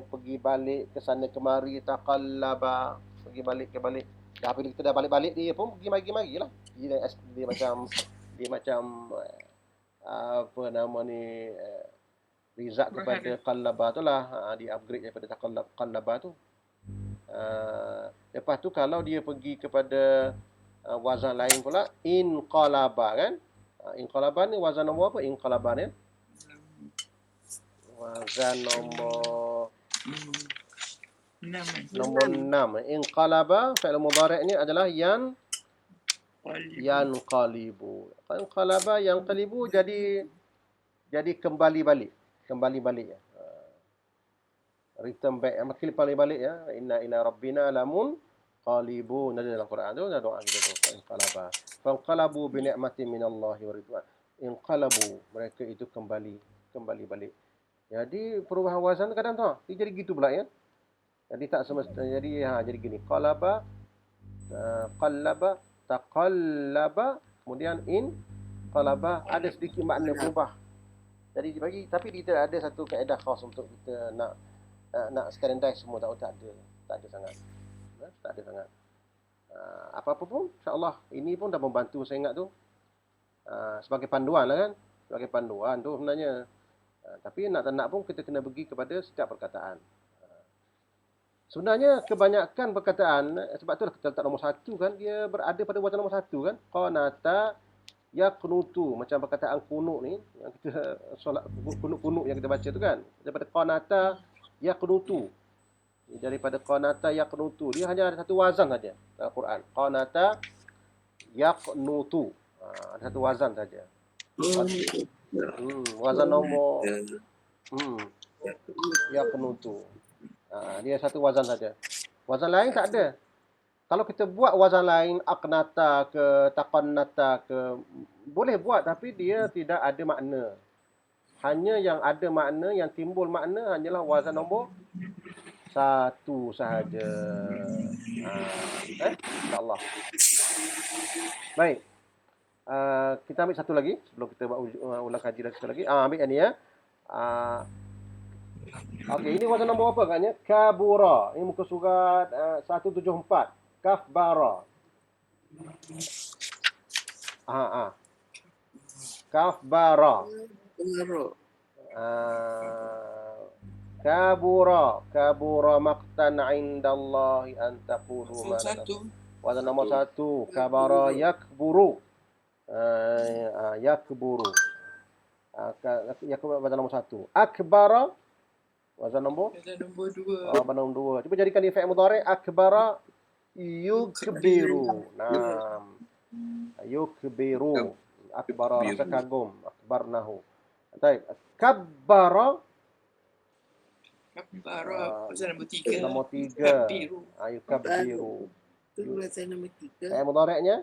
Speaker 1: pergi balik ke sana kemari, taqallaba, pergi balik ke balik. Dah bila kita dah balik-balik dia pun pergi mari-mari lah. Dia macam apa nama ni rizak kepada qallaba tu lah. Dia upgrade daripada qallaba tu. Lepas tu kalau dia pergi kepada wazan lain pula, inqalaba kan. Inqalaba ni wazan nombor apa? Inqalaba ni wazan nombor 6. Inqalaba fi'il mudhari' ni adalah yanqalibu. Qalaba yanqalibu jadi kembali balik. Kembali balik ya. Return back. Makin balik ya. Inna ila rabbina lamun qalibun. Ada dalam Quran tu ada doa kita tu. Inqalaba. Fanqalabu bi ni'matin minallahi wa ridwan. Inqalabu. Mereka itu kembali balik. Jadi perubahan wazan kadang tu dia jadi gitu pula ya. Jadi tak semestinya jadi gini. Qalaba, qallaba, taqallaba, kemudian qalaba ada sedikit makna berubah. Jadi dibagi tapi tidak ada satu kaedah khas untuk kita nak standardize semua tak ada sangat. Tak ada sangat. Apa-apa pun insya-Allah ini pun dah membantu saya ingat tu. Sebagai panduan lah kan. Sebagai panduan tu sebenarnya. Tapi nak tak nak pun kita kena pergi kepada setiap perkataan. Sebenarnya kebanyakan perkataan, sebab tu kita letak nombor 1 kan, dia berada pada wazan nombor 1 kan. Qanata yaqnutu, macam perkataan kunut ni yang kita solat kunut yang kita baca tu kan, daripada qanata yaqnutu. Daripada qanata yaqnutu, dia hanya ada satu wazan saja dalam Quran. Qanata yaqnutu. Ada satu wazan saja. Wazan nombor yaqnutu. Dia satu wazan saja. Wazan lain tak ada. Kalau kita buat wazan lain, aqnata ke, taqannata ke, boleh buat tapi dia tidak ada makna. Hanya yang ada makna, yang timbul makna hanyalah wazan nombor 1 sahaja. InsyaAllah. Baik. Kita ambil satu lagi sebelum kita ulang kaji lagi sekali lagi. Ambil yang ni ya. Okey, ini wazan nombor apa katnya? Kabura. Ini muka surat 174. Kafbara. Kafbara. Kabura maqtan 'indallahi an taqulu ma la. Wazan nombor 1. Kabara yakburu. Yakburu. Wazan nombor 1. Akbara. Wazan nombor
Speaker 2: 2.
Speaker 1: Wazan nombor 2. Cuba jadikan dia fi'il mudhari'. Akbara yukbiru. Yukbiru. Akbara rasa kagum. Akbarnahu. Baik. Kabbara.
Speaker 2: Wazan nombor 3.
Speaker 1: Nombor 3. Yukabbiru.
Speaker 4: Itu wazan nombor 3.
Speaker 1: Fi'il mudhari'nya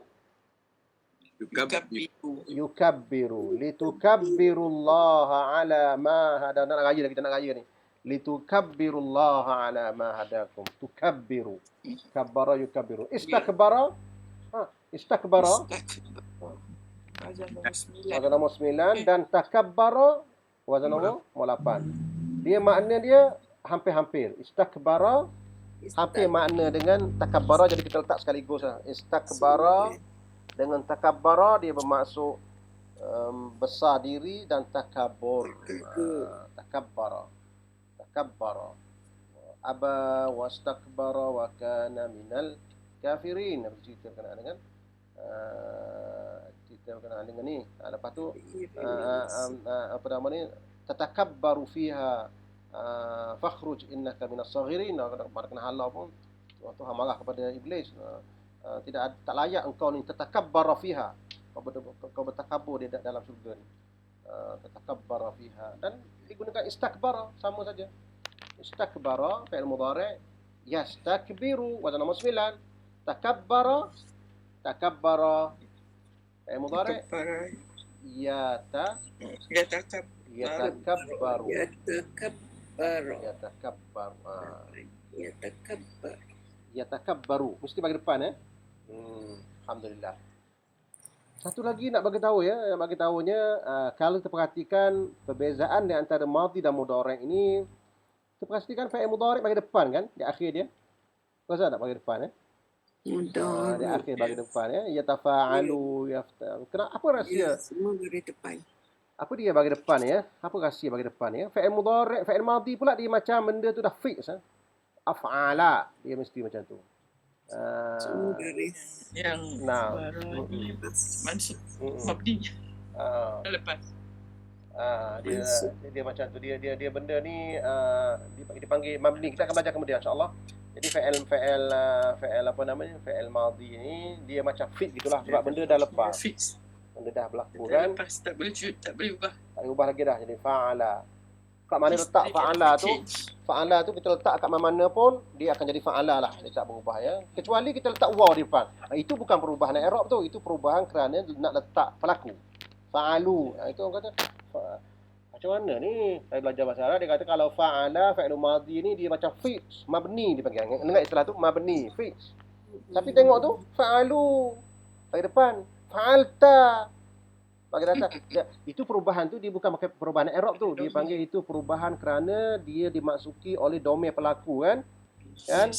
Speaker 1: yukabbiru. Litukabbirullaha ala ma hadana. Nak raya kita nak raya ni. Litukabbirullaha ala ma hadakum. Tukabbiru. Kabbara yukabbiru. Istakbara. Istakbara.
Speaker 2: Wazan nombor 9.
Speaker 1: Wazan nombor 9 dan takabbara wazan nombor 8. Dia makna dia hampir-hampir. Istakbara hampir makna dengan takabbara, jadi kita letak sekaligus lah. Istakbara dengan takabbara dia bermaksud besar diri dan takabbur. Takabbara. Aba wastakbara wa kana minal kafirin. Apa cerita berkenaan dengan ni. Lepas tu apa nama ni? Tatakabbaru fiha fakhruj innaka minas saghirin. Kena halau pun Tuhan marah kepada iblis. Tak layak engkau ni tatakabbara fiha. Kau bertakabur di dalam syurga ni. Tatakabbara fiha. Dan digunakan istakbara sama saja. Istakbara fi'il mudhari' yastakbiru wazan nombor 9. Takabbara fi'il mudhari' yatakabbaru. Yatakabbaru. Mesti bagi depan Alhamdulillah. Satu lagi nak bagi tahu ya, nak bagi tahunya kalau kita perhatikan perbezaan di antara madhi dan mudhari' ini, kita perhatikan fi'il mudhari' bagi depan kan, di akhir dia. Rasa tak bagi depan
Speaker 4: Mudhari'.
Speaker 1: Di akhir bagi depan yatafa'alu, yafta. Kenapa apa rahsia?
Speaker 4: Semua bagi depan.
Speaker 1: Apa dia bagi depan ya? Apa rahsia bagi depan ya? Fi'il mudhari', fi'il madhi pula dia macam benda tu dah fix af'ala, dia mesti macam tu.
Speaker 4: Semua garis.
Speaker 2: Yang
Speaker 1: Nah.
Speaker 2: mansub mabdi lepas.
Speaker 1: Dia
Speaker 4: Mansub.
Speaker 1: dia macam tu, dia benda ni dipanggil mabni. Kita akan belajar kemudian insya-Allah. Jadi fi'il apa namanya? Fi'il madhi ni dia macam fit gitulah sebab benda dah lepas.
Speaker 2: Fix.
Speaker 1: Benda dah berlaku
Speaker 2: Dah
Speaker 1: kan.
Speaker 2: lepas, tak boleh ubah.
Speaker 1: Tak boleh ubah lagi dah. Jadi fa'ala. Kat mana letak fa'ala tu? Fa'ala tu kita letak kat mana pun dia akan jadi fa'ala lah. Dia tak berubah ya. Kecuali kita letak waw di depan. Itu bukan perubahan i'rab tu, itu perubahan kerana nak letak pelaku. Fa'alu. Itu orang kata macam mana ni? Saya belajar bahasa Arab dia kata kalau fa'ala fi'il madhi ni dia macam fix, mabni dipanggil. Dengar istilah tu mabni, fix. Tapi tengok tu fa'alu bagi depan, fa'alta bagi datang. Itu perubahan tu dia bukan pakai perubahan i'rab tu. Dia panggil itu perubahan kerana dia dimasuki oleh domain pelaku kan? Kan?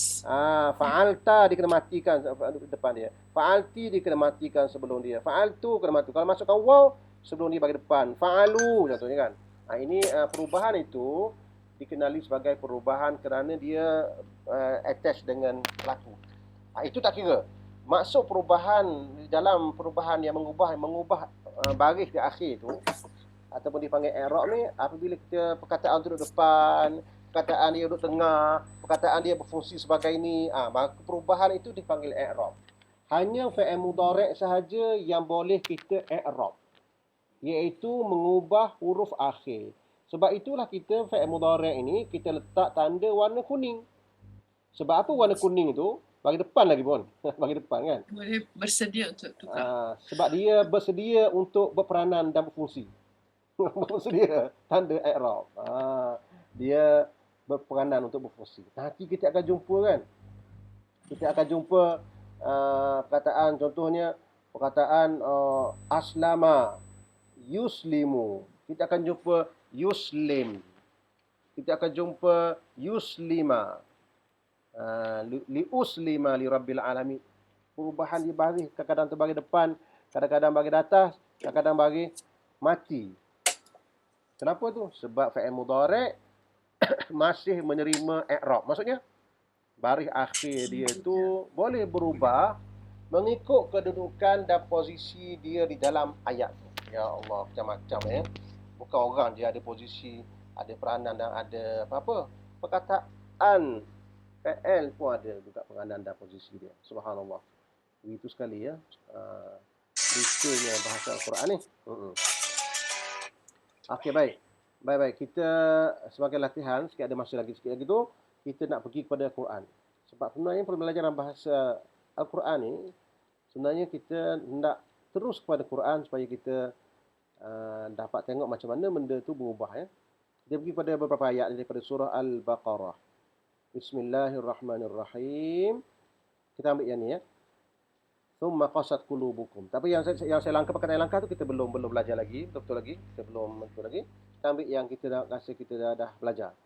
Speaker 1: Fa'alta dia kena matikan depan dia. Fa'alti dia kena matikan sebelum dia. Fa'altu kena matikan. Kalau masukkan waw sebelum dia bagi depan. Fa'alu contohnya kan. Ini perubahan itu dikenali sebagai perubahan kerana dia attach dengan pelaku. Itu tak kira. Maksud perubahan dalam perubahan yang mengubah baris di akhir tu ataupun dipanggil i'rab ni apabila kita perkataan tu duduk depan, perkataan dia duduk tengah, perkataan dia berfungsi sebagai ini, maka perubahan itu dipanggil i'rab. Hanya fi'il mudhari' sahaja yang boleh kita i'rab, iaitu mengubah huruf akhir. Sebab itulah kita fi'il mudhari' ini kita letak tanda warna kuning. Sebab apa warna kuning itu? Bagi depan lagi pun. Bagi depan kan.
Speaker 2: Boleh bersedia untuk tukar.
Speaker 1: Sebab dia bersedia untuk berperanan dan berfungsi. Bersedia tanda i'rab. Dia berperanan untuk berfungsi. Nanti kita akan jumpa kan. Kita akan jumpa perkataan contohnya perkataan aslama, yuslimu. Kita akan jumpa yuslim. Kita akan jumpa yuslima. Liuslima li rabbil alamin. Perubahan di baris, kadang-kadang terbagi depan, kadang-kadang bagi atas, kadang-kadang bagi mati. Kenapa tu? Sebab fi'il mudhari' masih menerima i'rab. Maksudnya baris akhir dia tu boleh berubah mengikut kedudukan dan posisi dia di dalam ayat tu. Ya Allah, macam-macam ya. Bukan orang dia ada posisi, ada peranan dan ada apa-apa. Perkataan fi'il pun ada juga peranan dan posisi dia. Subhanallah. Begitu sekali ya. Detailnya bahasa Al-Quran ni. Okey, baik. Baik. Kita sebagai latihan, sikit ada masa lagi sikit lagi tu, kita nak pergi kepada Al-Quran. Sebab sebenarnya pembelajaran bahasa Al-Quran ni, sebenarnya kita hendak terus kepada Quran supaya kita dapat tengok macam mana benda tu berubah ya. Dia pergi pada beberapa ayat daripada surah Al-Baqarah. Bismillahirrahmanirrahim. Kita ambil yang ni ya. Thumma qasat qulubukum. Tapi yang saya langkah perkataan langkah tu kita belum belajar lagi, betul lagi. Kita belum betul lagi. Kita ambil yang kita rasa kita dah belajar.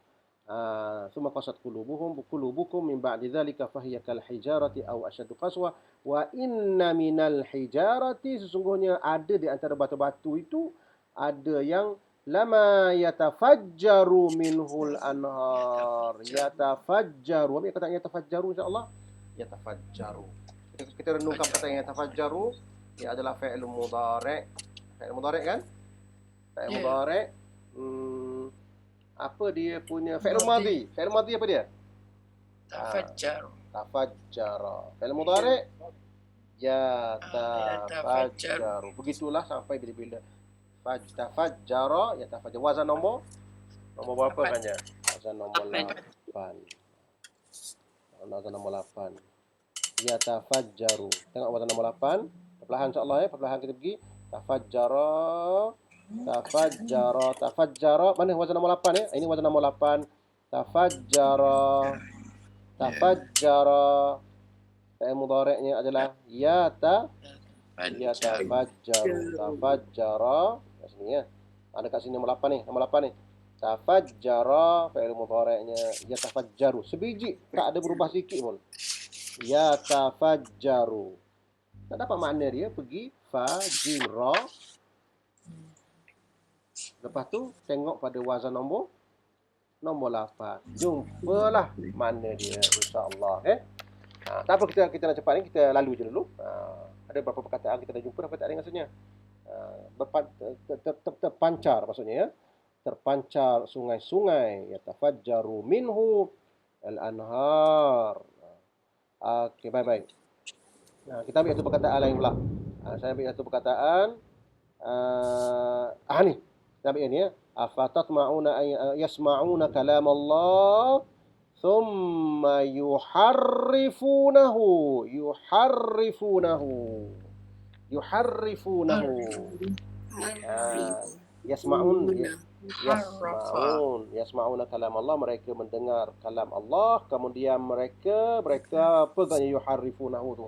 Speaker 1: Thumma qasat qulubukum min ba'di dzalika fahiya kal hijarati aw ashaddu qaswa wa inna minal hijarati, sesungguhnya ada di antara batu-batu itu ada yang lama yatafajjaru minhul anhar. Yatafajjaru. Apa kata yatafajjaru insya-Allah? Yatafajjaru. Kita renungkan kata yang yatafajjaru, ia adalah fi'il mudhari'. Fi'il mudhari' kan? Fi'il mudhari'. Apa dia punya fi'il madhi? Fi'il madhi apa dia?
Speaker 2: Tafajjar.
Speaker 1: Tafajjara. Fi'il mudhari' yatafajjaru. Begitulah sampai bila-bila. Tafajjara, yatafajjar. Wazan nombor berapa kan ya? Wazan nombor 8. Wazan nombor 8. Yatafajjaru. Tengok wazan nombor 8. Perlahan insya-Allah ya, perlahan kita pergi. Tafajjara. Mana wazan nombor 8 ya? Ini wazan nombor 8. Tafajjara. Fi'il mudhari'nya adalah yatafajjaru. Tafajjara. Kat sini ya. Ada kat sini nombor 8 ni. Nombor 8 ni. Tafajjara. Fi'il mudhari'nya yatafajjaru. Sebiji. Tak ada berubah sikit pun. Yatafajjaru. Tak dapat makna dia. Pergi. Fajira. Lepas tu. Tengok pada wazan nombor 8. Jumpalah makna dia. InsyaAllah. Tak apa kita nak cepat ni. Kita lalu je dulu. Ada beberapa perkataan kita dah jumpa. Dapat tak ada maksudnya. Terpancar maksudnya ya. Terpancar sungai-sungai, yatafajjaru minhu al-anhar. Okey, baik-baik. Kita ambil satu perkataan lain pula. Saya ambil satu perkataan. Ni. Kita ambil ni ya. Afatatma'una yasma'una kalam Allah thumma yuharrifunahu. Yasma'un yasma'una kalam Allah, mereka mendengar kalam Allah, kemudian mereka apa kan yuharrifunahu tu.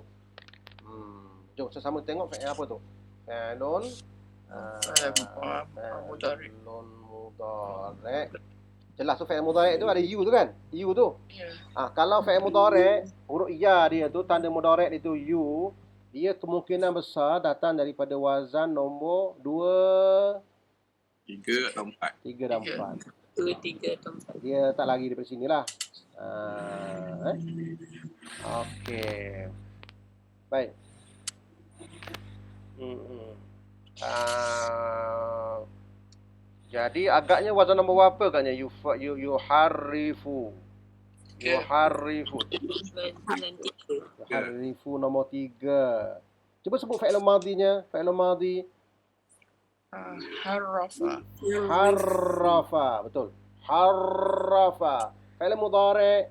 Speaker 1: Jom sama tengok fi'il apa tu. Fi'lun mudhari'. Jelas tu fi'il mudhari' tu ada you tu kan? You tu.
Speaker 2: Ya.
Speaker 1: Kalau fi'il mudhari' huruf ya dia tu, tanda mudhari' itu you, dia kemungkinan besar datang daripada wazan nombor 2,
Speaker 5: 3 atau 4.
Speaker 1: 3 dan 4.
Speaker 4: 2, 3 atau 4.
Speaker 1: Dia tak lari daripada sini lah. Okey. Baik. Jadi agaknya wazan nombor berapa agaknya? Yuharrifu. Yuharrifu nombor 3. Cuba sebut fi'il madhinya. Fi'il madhi. Harrafa. Betul. Harrafa. Fi'il mudhari'.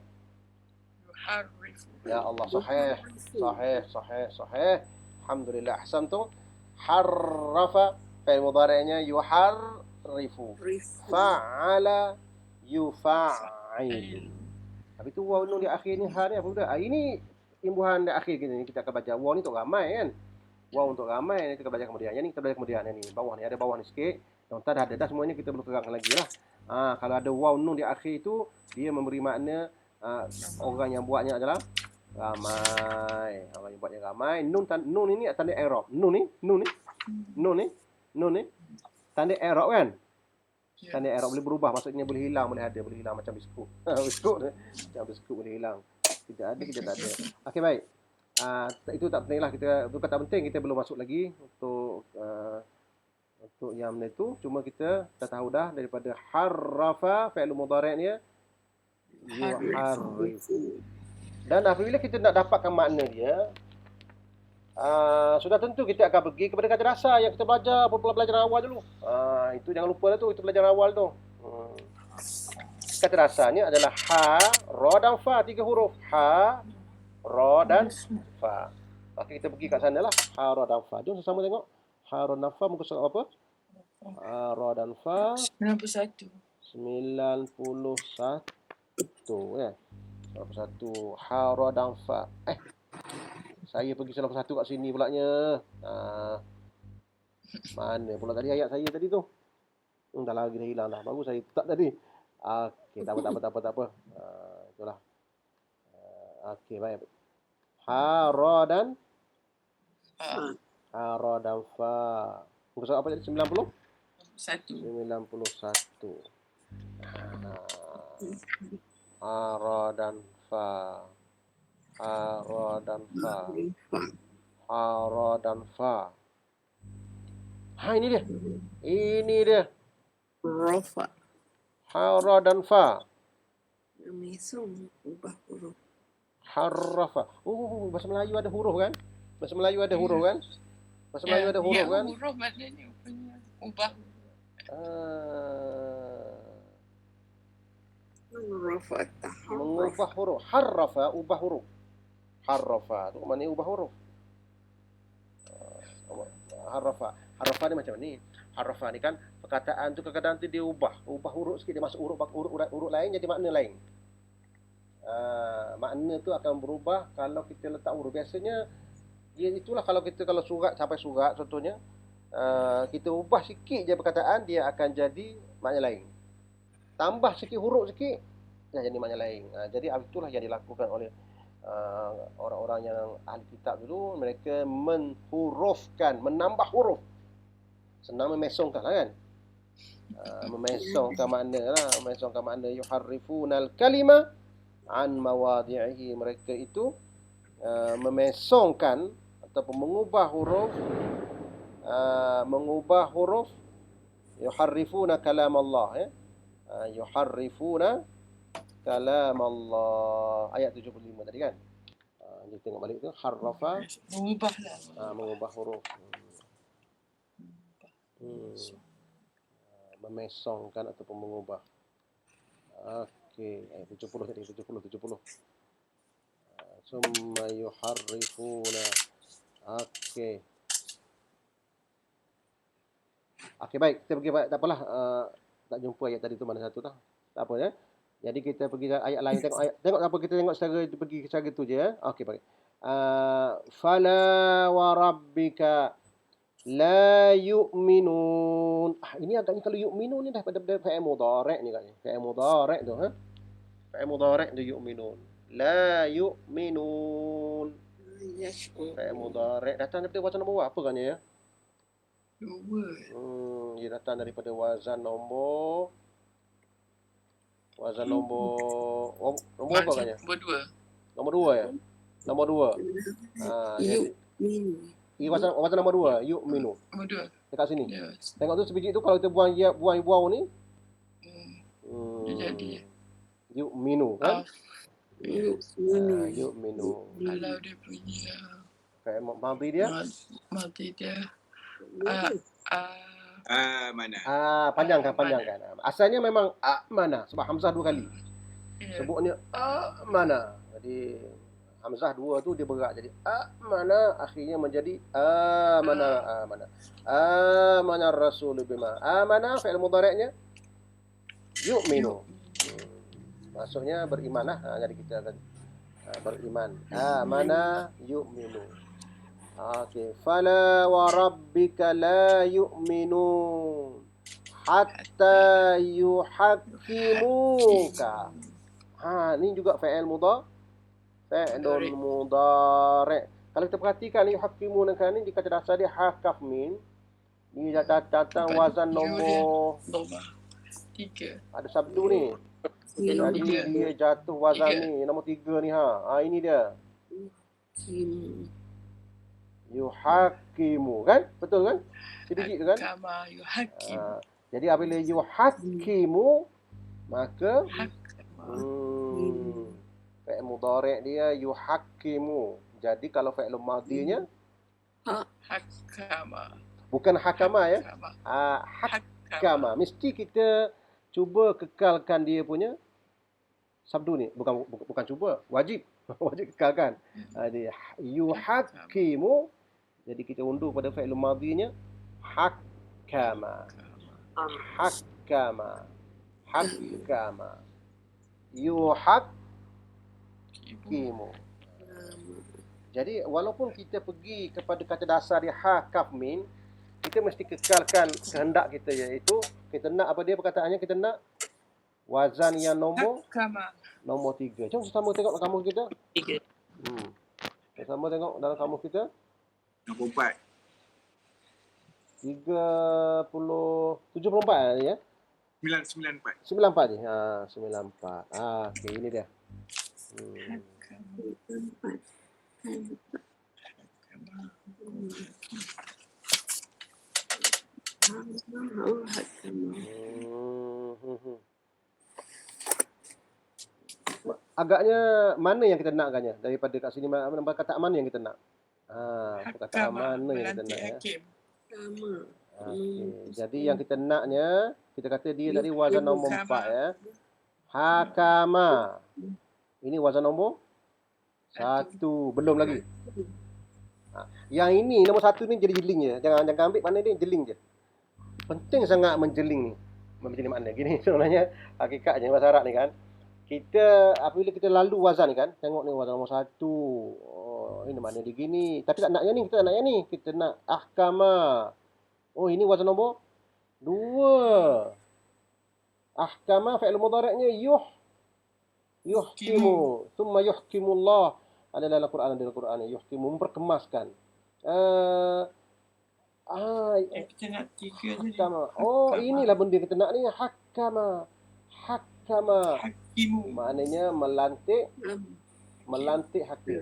Speaker 2: Yuharrifu.
Speaker 1: Ya Allah, sahih. Alhamdulillah, ahsantum. Harrafa. Fi'il mudhari'nya yuharrifu. Fa'ala yufa'il. Habis tu waw nun di akhir ni ha ni apa benda? Ini imbuhan di akhir ni kita akan baca. Waw ni untuk ramai kan. Waw untuk ramai ni kita baca kemudian. Yang ni kita baca kemudian ni. Bawah ni ada bawah ni sikit. Yang tak ada dah semuanya kita belum terangkan lagi lah. Kalau ada waw nun di akhir tu dia memberi makna orang yang buatnya adalah ramai. Orang yang buatnya ramai. Nun ini tanda i'rab. Nun ni tanda i'rab kan? Tanda i'rab boleh berubah, maksudnya boleh hilang, boleh hilang macam biskut. Macam biskut boleh hilang. Tidak ada, kita tak ada. Okey, baik. Itu tak penting lah, itu tak penting, kita belum masuk lagi untuk yang benda tu. Cuma kita dah tahu dah daripada harrafa fi'il mudhari'-nya yuharrifu. Dan apabila kita nak dapatkan makna dia, sudah tentu kita akan pergi kepada kaedah dasar yang kita belajar pelajaran awal dulu. Itu jangan lupa lah tu, itu pelajaran awal tu. Kaedah dasarnya adalah ha, ra dan fa, 3 huruf. Ha, ra dan fa. Okey, kita pergi kat sana lah. Ha, ra dan fa. Jom sama tengok. Ha, ra dan fa muka surat apa? Ra dan fa
Speaker 2: 91.
Speaker 1: 91 ya. 91 ha, ra dan fa. Saya pergi salah satu kat sini pulaknya. Mana pula tadi ayat saya tadi tu? Dah lagi dah hilang dah. Baru saya tak tadi. Okey, tak apa. Itulah. Okey, baik. Ha, ra dan fa. Muka surat apa tadi? 90? 91. Ha, ra dan fa. Ha, ra dan fa. Ini dia.
Speaker 4: Rafa.
Speaker 1: Ha, ra dan fa.
Speaker 4: Mesong ubah huruf.
Speaker 1: Harrafa. Bahasa Melayu ada huruf kan? Bahasa Melayu ada huruf kan?
Speaker 2: Huruf maknanya ubah.
Speaker 1: Mengubah huruf. Harrafa, ubah huruf. Harrafa tu maknanya ubah huruf. Harrafa ni macam ni. Harrafa ni kan perkataan tu kadang-kadang tu dia ubah huruf sikit, dia masuk huruf lain jadi makna lain. Makna tu akan berubah kalau kita letak huruf. Biasanya itulah kalau surat sampai surat contohnya, kita ubah sikit je perkataan, dia akan jadi makna lain. Tambah sikit huruf sikit, dah jadi makna lain. Jadi itulah yang dilakukan oleh orang-orang yang ahli kitab dulu. Mereka menhurufkan, menambah huruf. Senang memesongkan lah kan. Memesongkan makna yuharrifunal kalima an mawadhi'ihi. Mereka itu memesongkan ataupun mengubah huruf mengubah huruf, yuharrifuna kalam Allah ya. Yuharrifuna kalam Allah. Ayat 75 tadi kan. Kita tengok balik tu, harrafa,
Speaker 2: Mengubahlah.
Speaker 1: mengubah huruf. Memesongkan ataupun mengubah. Okey, ayat 70 tadi, 70. Summa yuharrifuna. Okey. Okey, baik, kita pergi, tak apalah, tak jumpa ayat tadi tu mana satu tah. Tak apa ya. Jadi kita pergi ayat lain, tengok apa kita tengok secara pergi secara tu je ya. Okey, baik. Fala wa rabbika la yu'minun. Ini agaknya kalau yu'minun ni dah pada fi'il mudhari' ni katnya. Fi'il mudhari' tu ha. Fi'il mudhari' tu yu'minun. La yu'minun. Fi'il mudhari' datang daripada wazan nombor apa katnya ya? Dia datang daripada wazan nombor nombor apa katnya? Nombor 2 ya? Nombor 2. Ini wazan nombor 2, yu'minu. Dekat sini. Yes. Tengok tu sebiji tu kalau kita buang waw ni.
Speaker 2: Dia jadi.
Speaker 1: Yu'minu kan? Yu'minu.
Speaker 2: Kalau dia punya
Speaker 1: madhi dia?
Speaker 2: Madhi dia.
Speaker 5: Mana?
Speaker 1: Panjangkan. Asalnya memang mana sebab hamzah 2 kali. Sebutnya mana. Jadi hamzah 2 tu dia berat jadi mana, akhirnya menjadi amana. Amana rasul bima. Amana fi'il mudhari'nya yu'minu. Maksudnya beriman lah. Jadi kita akan beriman. Amana yu'minu. Okey. Fala wa rabbika la yu'minun hatta yuhakkimuka. Ni juga fi'il mudhari'. Fi'lun mudhari'. Kalau kita perhatikan yuhakkimun kan ni dikata dasar dia hakaf min. Ni datang wazan nombor
Speaker 2: 3.
Speaker 1: Ada sabdu ni. Jadi dia jatuh wazan ni nombor 3 ni ha. Ini dia. Yuhakkimu kan? Betul kan? Sedikit tu kan?
Speaker 2: Kama yuhakkimu.
Speaker 1: Jadi apabila yuhakkimu maka fi'il mudhari' dia yuhakkimu. Jadi kalau fi'il madhinya
Speaker 2: hakama.
Speaker 1: Bukan hakama ya. Hakama. Mesti kita cuba kekalkan dia punya sabdu ni. Bukan cuba, wajib. Wajib kekalkan. Jadi yuhakkimu. Jadi kita undur pada fi'il madhinya hakama. Hakama. Yuhakkimu. Jadi walaupun kita pergi kepada kata dasar dia hakaf min, kita mesti kekalkan kehendak kita, iaitu kita nak apa dia perkataannya, kita nak wazan yang nombor 3. Jom sama tengok dalam kamus kita.
Speaker 4: 3.
Speaker 1: Sama tengok dalam kamus kita.
Speaker 5: Nombor 4.
Speaker 1: 74 ni ya.
Speaker 5: 94.
Speaker 1: 94 ni. 94. Okey, ini dia. Agaknya mana yang kita nak agaknya daripada kat sini, perkataan mana yang kita nak? Perkataan mana yang kita nak ya? Okey. Jadi yang kita naknya, kita kata dia tadi wazan nombor 4 ya. Hakama. Ini wazan nombor 1. Belum lagi. Yang ini nombor 1 ni jadi jeling je. Jangan ambil mana dia, jeling je. Penting sangat menjeling ni. Menjeling makna gini sebenarnya hakikatnya bahasa Arab ni kan. Kita apabila kita lalu wazan ni kan, tengok ni wazan nombor 1. Oh, ini makna dia gini. Tapi tak nak yang ni, kita nak yang ni. Kita nak ahkama. Oh, ini wazan nombor 2. Ahkama fi'il mudhari'nya yuhkimu. Thumma yuhkimullah. Ada dalam Quran, yuhkimu, memperkemaskan.
Speaker 2: Kita nak 3 tadi.
Speaker 1: Oh, inilah benda kita nak ni. Hakama.
Speaker 2: Hakimu.
Speaker 1: Maknanya melantik hakim.
Speaker 4: Melantik hakim.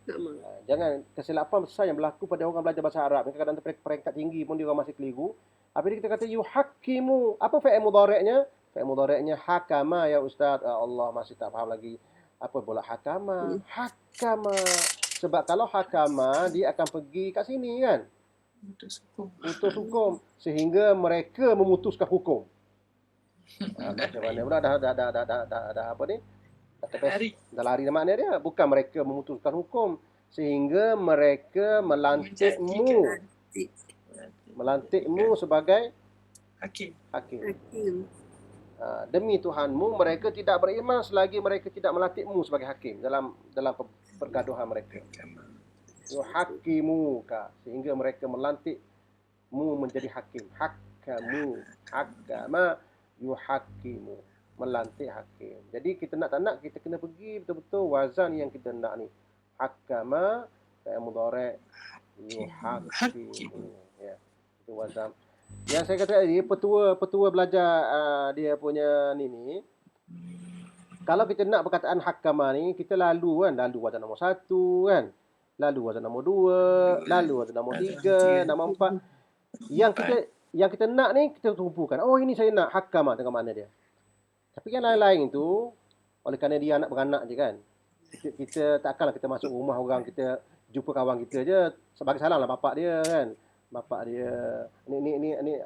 Speaker 4: Sama.
Speaker 1: Jangan kesilapan besar yang berlaku pada orang belajar bahasa Arab. Kadang-kadang peringkat tinggi pun dia orang masih keliru. Apabila kita kata yuhakkimu, apa fi'il mudhari'nya? Fi'il mudhari'nya hakama ya ustaz. Allah masih tak faham lagi. Apa pula hakama? Hakama. Sebab kalau hakama dia akan pergi kat sini kan.
Speaker 2: Putus hukum.
Speaker 1: Putus hukum sehingga mereka memutuskan hukum. Macam mana pula dah apa ni?
Speaker 2: Lari.
Speaker 1: Dah lari makna dia. Bukan mereka memutuskan hukum sehingga mereka melantikmu sebagai
Speaker 2: Hakim.
Speaker 1: hakim.
Speaker 4: Hakim.
Speaker 1: Demi Tuhanmu mereka tidak beriman selagi mereka tidak melantikmu sebagai hakim dalam pergaduhan mereka. Yuhakimuka sehingga mereka melantikmu menjadi hakim. Hakama yuhakimu, melantik hakim. Jadi kita nak tak nak kita kena pergi betul-betul wazan yang kita nak ni. Hakama fi'il mudhari' yuhakimu. Ya, itu wazan. Yang saya kata tadi petua belajar dia punya ni. Kalau kita nak perkataan hakama ni kita lalu wazan nombor 1 kan. Lalu wazan nombor 2, lalu wazan nombor 3, nombor 4. Yang kita nak ni kita tumpukan. Oh ini saya nak hakama tengok mana dia. Tapi yang lain-lain tu oleh kerana dia anak beranak je kan. Kita takkanlah kita masuk rumah orang kita jumpa kawan kita je sebagai salam lah bapak dia kan. Bapak dia ni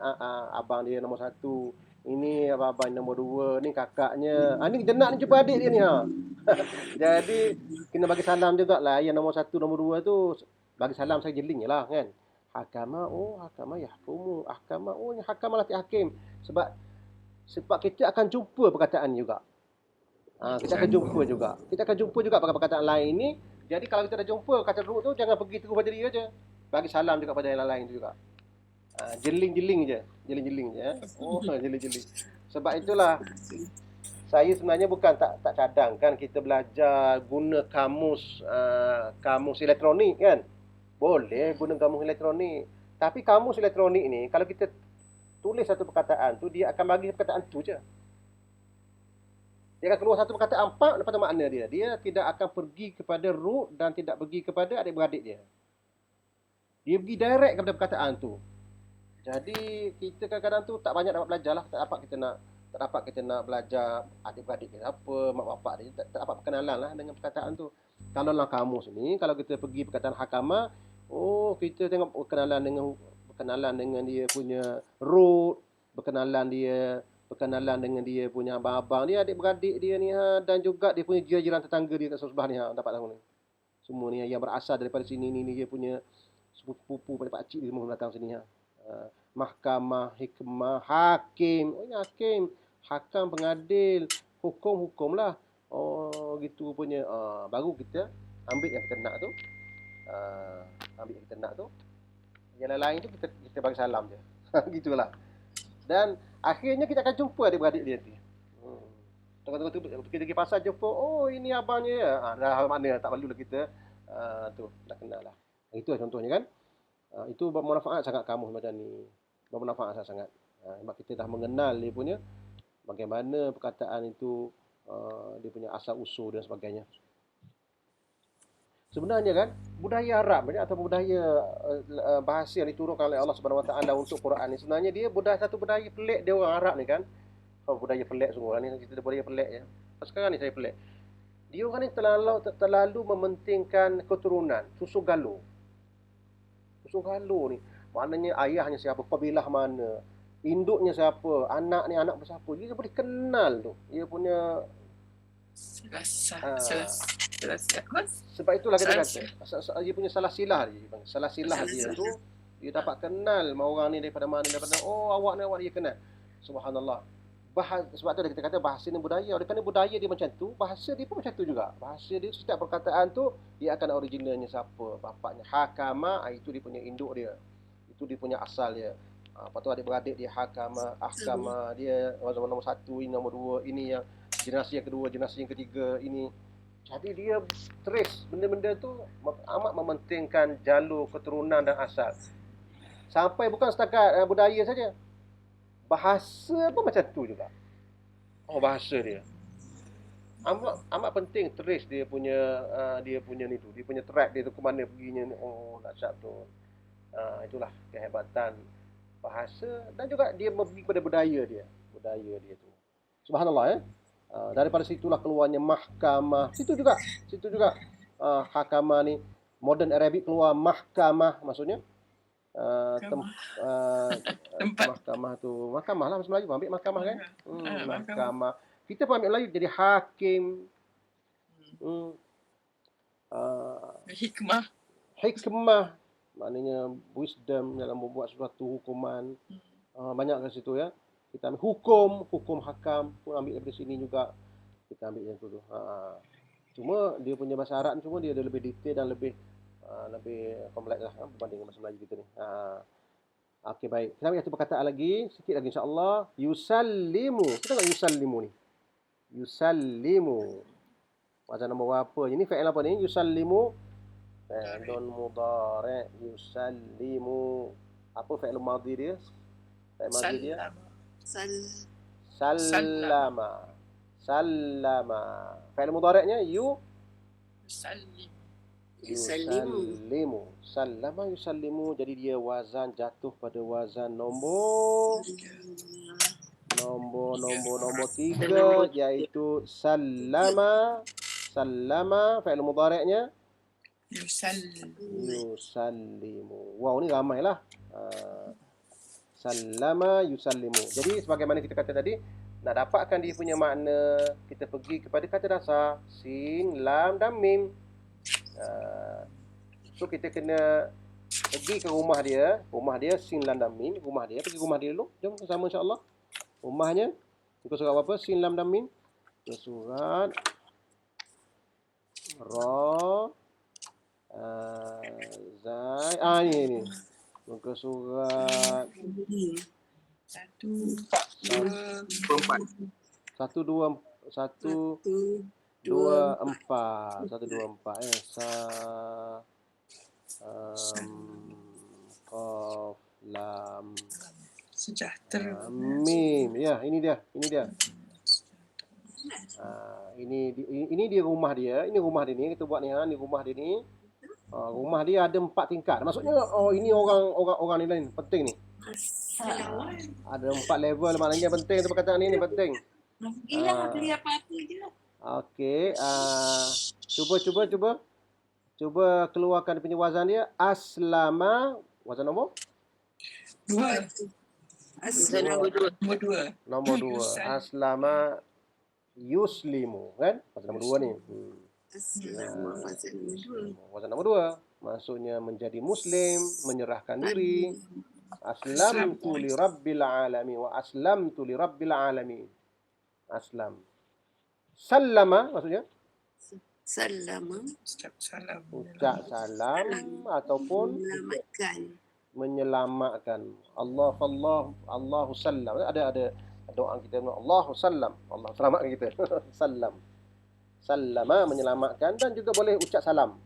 Speaker 1: abang dia nombor 1. Ini abang nombor 2, ni kakaknya. Ni kita nak ni jumpa adik dia ni Jadi kena bagi salam jugalah yang nombor 1 nombor 2 tu bagi salam saya jeling jelah kan. Hakama hakama yahkumu. Hakama hakama latih hakim. Sebab kita akan jumpa perkataan juga. Kita akan jumpa juga perkataan lain ni. Jadi kalau kita dah jumpa kata root tu jangan pergi terus pada dia je. Bagi salam juga pada yang lain tu juga. Jeling-jeling je. Jeling-jeling je. Sebab itulah saya sebenarnya bukan tak cadangkan kita belajar guna kamus elektronik kan. Boleh guna kamus elektronik. Tapi kamus elektronik ni kalau kita tulis satu perkataan tu dia akan bagi perkataan tu je. Dia akan keluar satu perkataan lepas tu makna dia. Dia tidak akan pergi kepada root dan tidak pergi kepada adik-beradik dia. Dia pergi direct kepada perkataan tu. Jadi kita kadang-kadang tu tak banyak dapat belajar lah. Tak dapat kita nak belajar adik-beradik dia apa, mak bapak dia. Tak dapat perkenalan lah dengan perkataan tu. Kalau dalam kamus ni, kalau kita pergi perkataan hakama, kita tengok berkenalan dengan dia punya root, berkenalan dengan dia punya abang-abang dia, adik-beradik dia ni dan juga dia punya jiran tetangga dia kat sebelah ni dapat tahu ni. Semua ni yang berasal daripada sini ni dia punya sepupu pada pak cik dia semua datang sini Mahkamah, hikmah, hakim. Ini hakim, hakam, pengadil, hukum lah. Gitu punya. Baru kita ambil yang kita nak tu. Yang lain tu kita bagi salam je. Gitulah. Dan akhirnya kita akan jumpa adik-beradik dia nanti. Tengok-tengok tu kita pergi pasar jumpa, ini abangnya ya. Dah mana tak perlulah kita tu dah kenal lah. Itu contohnya kan. Itu bermanfaat sangat kamu macam ni. Bermanfaat sangat. Sebab kita dah mengenal dia punya bagaimana perkataan itu, dia punya asal usul dan sebagainya. Sebenarnya kan budaya Arab atau budaya bahasa yang diturunkan oleh Allah Subhanahu Wa Taala untuk Quran ni sebenarnya dia satu budaya pelik dia orang Arab ni kan. Budaya pelik sungguh ni kita budaya pelik ya. Sekarang ni saya pelik. Dia orang ni terlalu mementingkan keturunan, susu galuh. Susu galuh ni maknanya ayahnya siapa, kabilah mana, induknya siapa, anak ni anak bersiapa. Dia boleh kenal tu. Dia punya sebab itulah kita kata dia punya salah silah dia tu dia dapat kenal orang ni daripada mana, daripada awak dia kenal. Subhanallah. Sebab tu kita kata bahasa ni budaya. Oleh kerana budaya dia macam tu, bahasa dia pun macam tu juga. Bahasa dia setiap perkataan tu dia akan originalnya siapa, bapaknya hakama, itu dia punya induk dia. Itu dia punya asal dia. Lepas tu adik-beradik dia hakama, ahkama, dia nombor 1, ini nombor 2, ini yang generasi yang kedua, generasi yang ketiga ini. Jadi dia trace benda-benda tu amat mementingkan jalur keturunan dan asal. Sampai bukan setakat budaya saja. Bahasa pun macam tu juga. Bahasa dia. amat penting trace dia punya ni tu, dia punya track dia tu ke mana perginya ni. Oh, dahsyat tu. Itulah kehebatan bahasa dan juga dia pergi kepada budaya dia tu. Subhanallah. Daripada situlah keluarnya mahkamah. Situ juga hakamah ni modern Arabic keluar mahkamah, maksudnya
Speaker 2: Tempat.
Speaker 1: mahkamah lah bahasa Melayu, ambil mahkamah kan.
Speaker 2: Mahkamah.
Speaker 1: Mahkamah. Kita pun ambil Melayu jadi hakim. Hikmah maknanya wisdom dalam membuat suatu hukuman. Banyak kat situ ya. Kita ambil hukum hakam pun ambil dari sini juga. Kita ambil yang tu. Cuma dia punya bahasa Arab ni dia ada lebih detail dan lebih kompleks lah berbanding bahasa Melayu kita ni. Okey, baik. Kita ambil satu perkataan lagi, sikit lagi insya-Allah. Yusallimu. Kita tengok yusallimu ni. Yusallimu. Wazan nombor berapa? Ini fi'il apa ni? Yusallimu. Fi'lun mudhari'. Yusallimu. Apa fi'il madhi dia? Fi'il madhi dia? Sallama. Fi'il mudhari'nya yusallimu. Sallama yusallimu. Jadi dia wazan jatuh pada wazan nombor 3, iaitu sallama fi'il mudhari'nya yusallimu. Wow, ni ramailah. Sallama yusallimu. Jadi sebagaimana kita kata tadi, nak dapatkan dia punya makna, kita pergi kepada kata dasar sin, lam dan mim. So kita kena pergi ke rumah dia sin, lam dan mim. Pergi rumah dia dulu. Jom sama insya-Allah. Rumahnya muka surat apa? Sin, lam dan mim. Muka surat Ra Zai. Ini. Muka surat 124. Qaf lam
Speaker 2: Sejahtera.
Speaker 1: mim. Ya, ini dia. Ini dia rumah dia. Ini rumah dia ni. Kita buat ni ni rumah dia ni. Rumah dia ada 4 tingkat. Maksudnya ini orang ni lain. Penting ni. Ada 4 level, maknanya penting tu perkataan ni penting.
Speaker 4: Gila beli apa-apa je.
Speaker 1: Okey, cuba keluarkan dia punya wazan dia. Aslama, wazan nombor
Speaker 2: 2. Nombor 2.
Speaker 1: Aslama yuslimu, kan? Wazan nombor 2 ni. Wazan nombor 2. Maksudnya menjadi muslim, menyerahkan diri. Aslamtu li rabbil alamin wa aslamtu li rabbil alamin. Aslam. Sallama maksudnya ucap salam ataupun menyelamatkan. Allahu sallam. Ada doa kita, Allahu sallam. Allah selamatkan kita. Sallam. Sallama menyelamatkan, dan juga boleh ucap salam.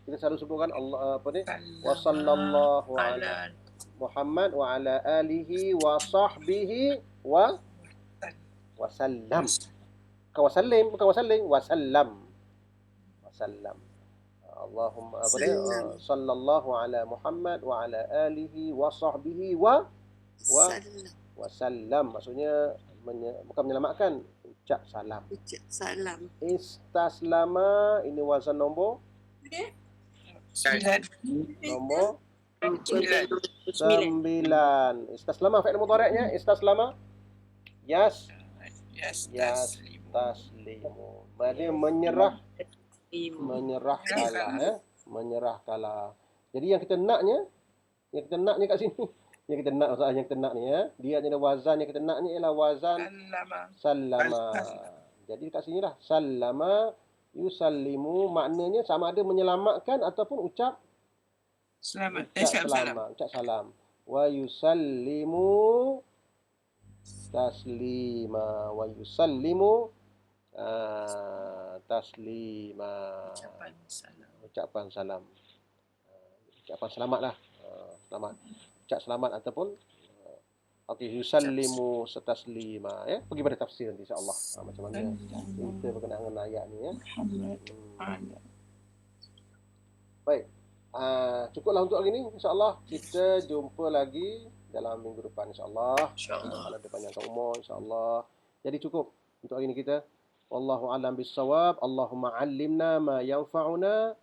Speaker 1: Kita selalu sebutkan Allah wa sallallahu ala Muhammad wa ala alihi wa sahbihi wa sallam. Bukan wasallim, wasallam. Allahumma sallallahu ala Muhammad wa ala alihi wa sahbihi wa sallam. Maksudnya bukan menyelamatkan, ucap salam. Istaslama, ini wazan nombor 9. Istaslama fi'il mudhari'nya taslimu. Berarti menyerah kalah. Jadi yang kita naknya kat sini. Yang kita nak ni ya. Dia ada wazan yang kita nak ni ialah wazan sallama. Jadi kat sini lah sallama yusallimu, maknanya sama ada menyelamatkan ataupun ucap salam. Wa yusallimu taslima. Ucapan salam. Ucapan selamat lah. Selamat. Ucap selamat ataupun yusallimu taslima ya. Pergi pada tafsir nanti insya-Allah. Macam mana kita berkenaan dengan ayat ni ya. Baik. Cukuplah untuk hari ini insya-Allah. Kita jumpa lagi dalam minggu depan insya-Allah. Kalau ada panjangkan umur insya-Allah. Jadi cukup untuk hari ini kita. Wallahu a'lam bissawab. Allahumma 'allimna ma yanfa'una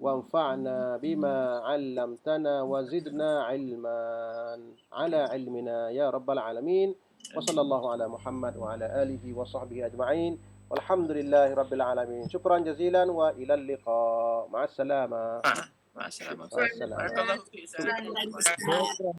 Speaker 1: wanfa'na bima 'allamtana wa zidna 'ilman 'ala 'ilmina ya rabbal alamin. Wa sallallahu ala Muhammad wa ala alihi wa sahbihi ajma'in. Walhamdulillahi rabbil alamin. Syukran jazilan wa ilal liqa. Ma'assalamah.
Speaker 2: Masalah.
Speaker 1: Wassalam.
Speaker 2: Barakallahu fiik. Ustaz.